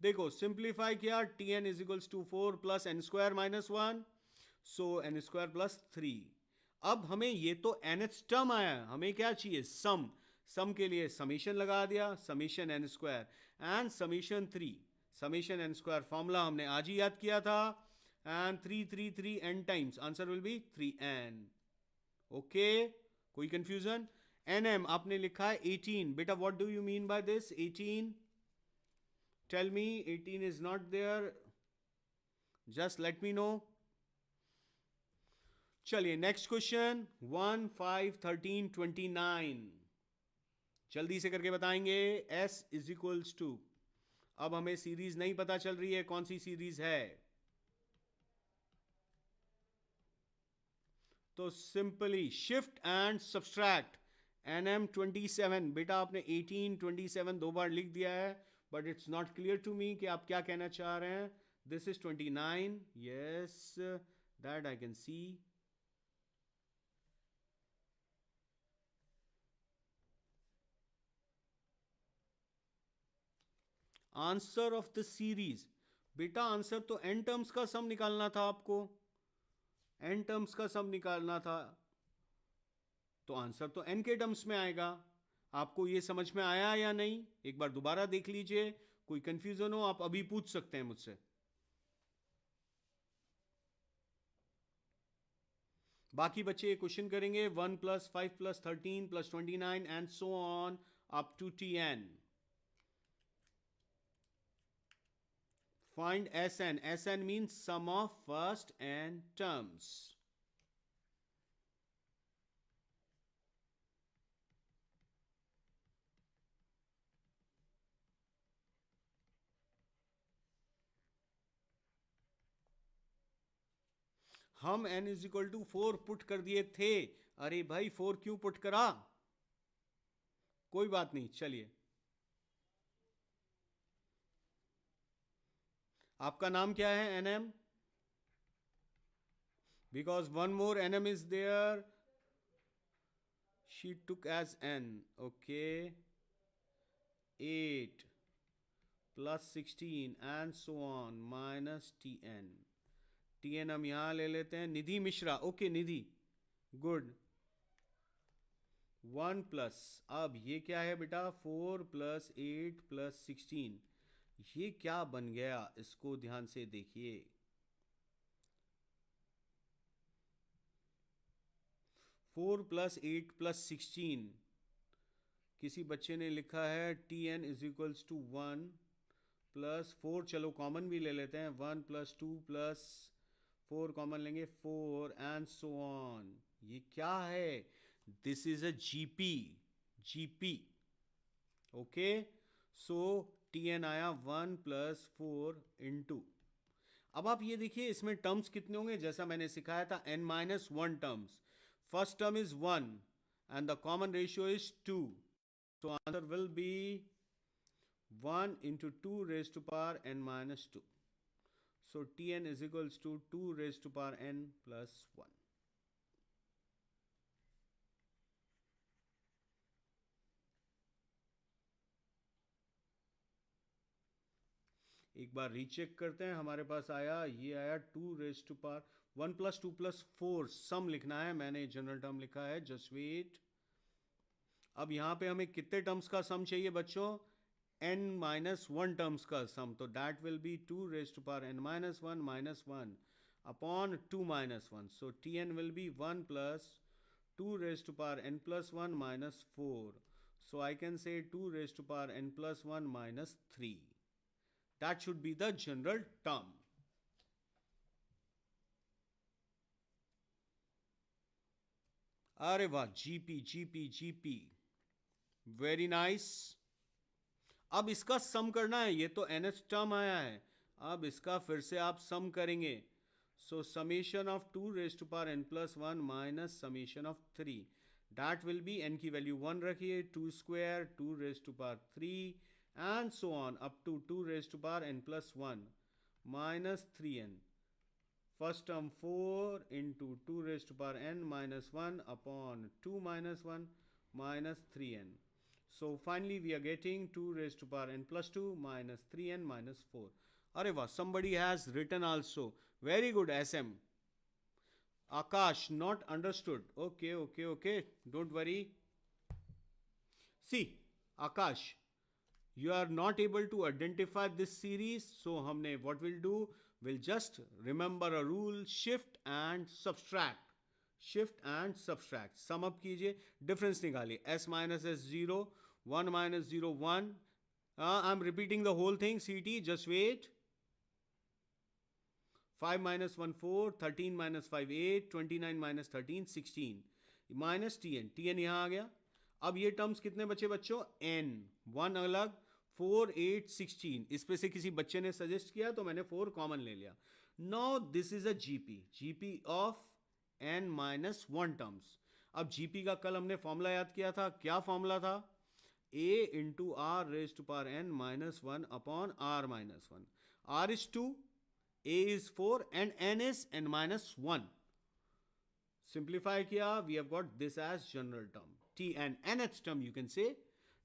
देखो सिंप्लीफाई किया, tn is equals to 4 plus n square minus 1, so n square plus 3. अब हमें ये तो nth टर्म आया, हमें क्या चाहिए, सम. सम के लिए समीशन लगा दिया, summation n square and summation 3. Summation n square formula हमने आज ही याद किया था, and 3 3 3 n times, answer will be 3n. Okay, कोई कंफ्यूजन. nm आपने लिखा है 18. बेटा what do you mean by this 18, tell me. 18 is not there. Just let me know. चलिए नेक्स्ट क्वेश्चन 1 5 13 29 जल्दी से करके बताएंगे. S इज इक्वल्स टू, अब हमें सीरीज नहीं पता चल रही है कौन सी सीरीज है, तो simply shift and subtract. NM27 बेटा आपने 18 27 दो बार लिख दिया है, but it's not clear to me कि आप क्या कहना चाह रहे हैं. This is 29. Yes, that I can see. Answer of the series, बेटा आंसर तो एन टर्म्स का सम निकालना था आपको, एन टर्म्स का सम निकालना था, तो आंसर तो एन के टर्म्स में आएगा. आपको ये समझ में आया या नहीं, एक बार दोबारा देख लीजिए. कोई कंफ्यूजन हो आप अभी पूछ सकते हैं मुझसे. बाकी बच्चे ये क्वेश्चन करेंगे 1 + 5 + 13 + 29 and so on up to TN. Find SN. SN means sum of first n terms. हम n is equal to 4 put कर दिए थे. अरे भाई 4 क्यों पुट करा, कोई बात नहीं. चलिए, आपका नाम क्या है? NM, because one more NM is there, she took as n. Okay, 8 plus 16 and so on minus TN. TN हम यहां ले लेते हैं. निधि मिश्रा. ओके निधि, गुड. 1 प्लस, अब ये क्या है बेटा, 4 + 8 + 16. ये क्या बन गया, इसको ध्यान से देखिए. 4 + 8 + 16, किसी बच्चे ने लिखा है TN इज इक्वल्स टू 1 + 4. चलो कॉमन भी ले लेते हैं. 1 + 2 + 4 कॉमन लेंगे, 4 एंड सो ऑन. ये क्या है, this is a GP. Okay, so TN आया 1 + 4 इंटू. अब आप ये देखिए इसमें टर्म्स कितने होंगे, जैसा मैंने सिखाया था n-1 terms. First term is 1 and the common ratio is 2, so answer will be 1 into 2 raised to power n-2. So Tn is equals to 2 raised to power n plus 1. एक बार रीचेक करते हैं. हमारे पास आया, ये आया 2 रेज टू पावर 1 + 2 + 4. सम लिखना है, मैंने जनरल टर्म लिखा है, जस्ट वेट. अब यहां पे हमें कितने टर्म्स का सम चाहिए बच्चों, n-1 टर्म्स का सम. तो that will be 2 raise to power n-1 -1 upon 2 - 1. So Tn will be 1 + 2 raised to power n plus 1 minus 4. So I can say 2 raised to power n plus 1 minus 3. That should be the general term. अरे वाह, GP very nice. अब इसका सम करना है, ये तो NH term आया है, अब इसका फिर से आप सम करेंगे. So summation of 2 raise to power n plus 1 minus summation of 3. That will be, n की वैल्यू 1 रखिए, 2 square 2 raise to power 3 and so on up to 2 raise to power n plus 1 minus 3n. First term 4 into 2 raised to power n minus 1 upon 2 minus 1 minus 3n. So finally we are getting 2 raised to power n plus 2 minus 3n minus 4. Areva, somebody has written also. Very good, SM. Akash, not understood. Okay. Don't worry. See, Akash, you are not able to identify this series. So हमने what we'll do, we'll just remember a rule, shift and subtract. Shift and subtract. Sum up कीजिए, difference निकालिए. S minus S 0, 1 minus 0 1. I'm repeating the whole thing. CT, just wait. 5 minus 1 4, 13 minus 5 8, 29 minus 13 16 minus T N यहाँ आ गया. अब ये terms कितने बचे बच्चों? n. One अलग, 4 8 16. इस पे से किसी बच्चे ने सजेस्ट किया तो मैंने 4 कॉमन ले लिया. Now this is a GP of n minus 1 terms. अब जीपी का कल हमने फॉर्मूला याद किया था. क्या फॉर्मूला था? a into R raise to power n minus 1 upon r minus 1. r is 2, a is 4 and n is n minus 1. Simplify kiya, we have got this as general term. T and nth term you can say.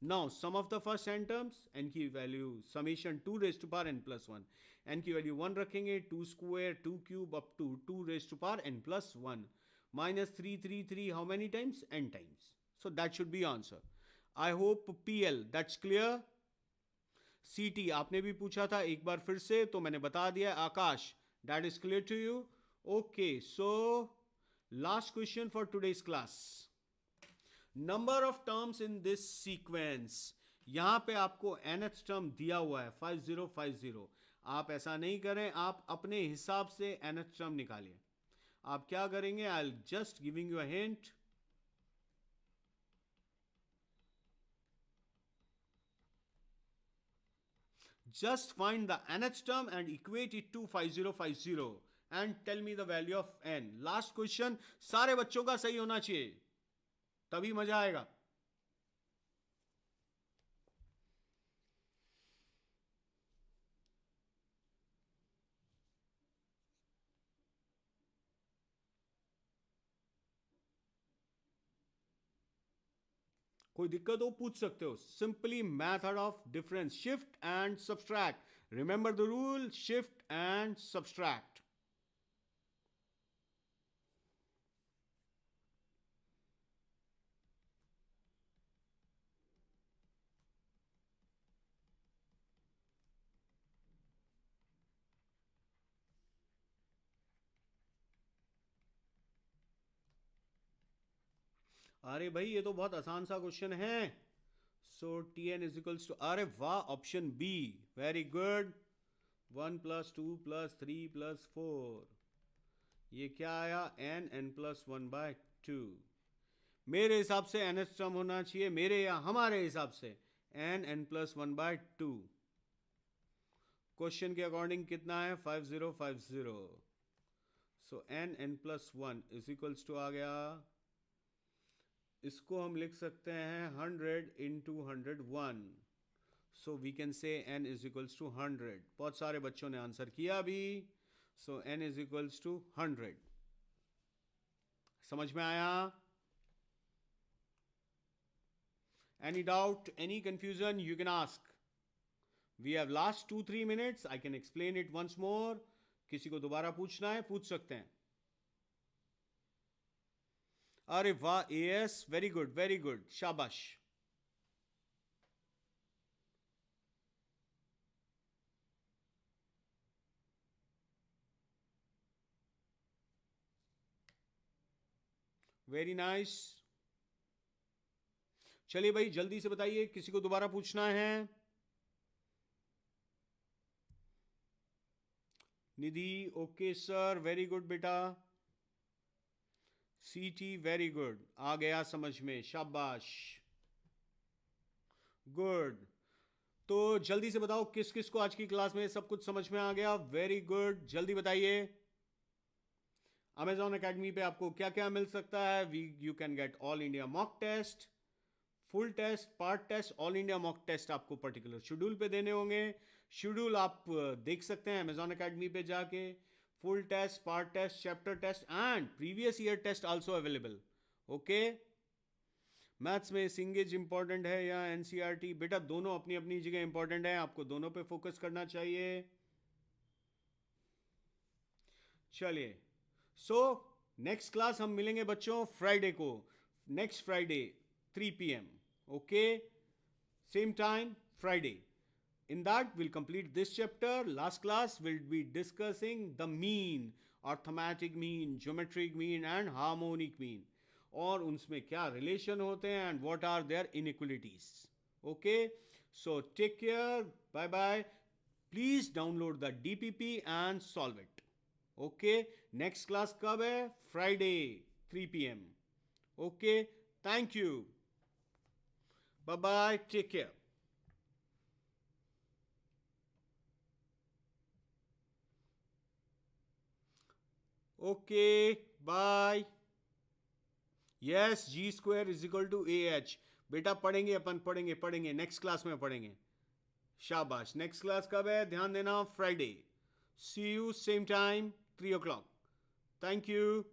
Now sum of the first n terms, n की value summation 2 raised to power n plus 1. n की value 1 रखेंगे, 2 square 2 cube up to 2 raised to power n plus 1. Minus 3 3 3 how many times? n times. So that should be answer. I hope PL that's clear. CT आपने भी पूछा था एक बार फिर से तो मैंने बता दिया. आकाश, that is clear to you? Okay, so last question for today's class. Number of terms in this sequence. यहां पे आपको nth term दिया हुआ है 5050. आप ऐसा नहीं करें, आप अपने हिसाब से nth term निकालिए. आप क्या करेंगे? I'll just giving you a hint. Just find the nth term and equate it to 5050 and tell me the value of n. Last question. सारे बच्चों का सही होना चाहिए, तभी मजा आएगा. कोई दिक्कत हो पूछ सकते हो. Simply method of difference, shift and subtract. Remember the rule, shift and subtract. अरे भाई ये तो बहुत आसान सा क्वेश्चन है. So T N is equals to, अरे वाह, option B, very good. 1 plus 2 plus 3 plus 4. ये क्या आया? n plus 1 by 2. मेरे हिसाब से nth टर्म होना चाहिए, मेरे या हमारे हिसाब से n प्लस 1 बाय 2. क्वेश्चन के अकॉर्डिंग कितना है? 5050. So n plus 1 is equals to आ गया, इसको हम लिख सकते हैं 100 into 101. So we can say n is equals to 100. बहुत सारे बच्चों ने आंसर किया अभी. So n is equals to 100. समझ में आया? Any doubt, any confusion, you can ask. We have last 2-3 minutes. I can explain it once more. किसी को दोबारा पूछना है पूछ सकते हैं. अरे वाह, AS, very good very good, शाबाश. Very nice. चलिए भाई जल्दी से बताइए, किसी को दोबारा पूछना है? निधि, ओके सर, वेरी गुड बेटा. CT, वेरी गुड, आ गया समझ में, शाबाश, गुड. तो जल्दी से बताओ किस किस को आज की क्लास में सब कुछ समझ में आ गया? वेरी गुड, जल्दी बताइए. Amazon Academy पे आपको क्या क्या मिल सकता है? You can get all India mock test, full test, part test. All India mock test आपको पर्टिकुलर शेड्यूल पे देने होंगे. शेड्यूल आप देख सकते हैं Amazon Academy पे जाके. Full test, part test, chapter test and previous year test also available. Okay. Maths में सिंगेज इंपॉर्टेंट है या एनसीईआरटी? बेटा दोनों अपनी अपनी जगह इंपॉर्टेंट है, आपको दोनों पे फोकस करना चाहिए. चलिए, सो नेक्स्ट क्लास हम मिलेंगे बच्चों फ्राइडे को, next Friday 3 PM. Okay, same time Friday. In that we'll complete this chapter. Last class we'll be discussing the mean, arithmetic mean, geometric mean and harmonic mean. और उनमें क्या relation होते हैं and what are their inequalities. Okay, so take care, bye bye. Please download the DPP and solve it. Okay, next class कब है? Friday 3 PM. Okay, thank you, bye bye, take care. Okay, bye. Yes, G square is equal to A H. बेटा पढ़ेंगे, अपन पढ़ेंगे पढ़ेंगे, next class में पढ़ेंगे. शाबाश. Next class कब है? ध्यान देना, Friday. See you same time 3 o'clock. Thank you.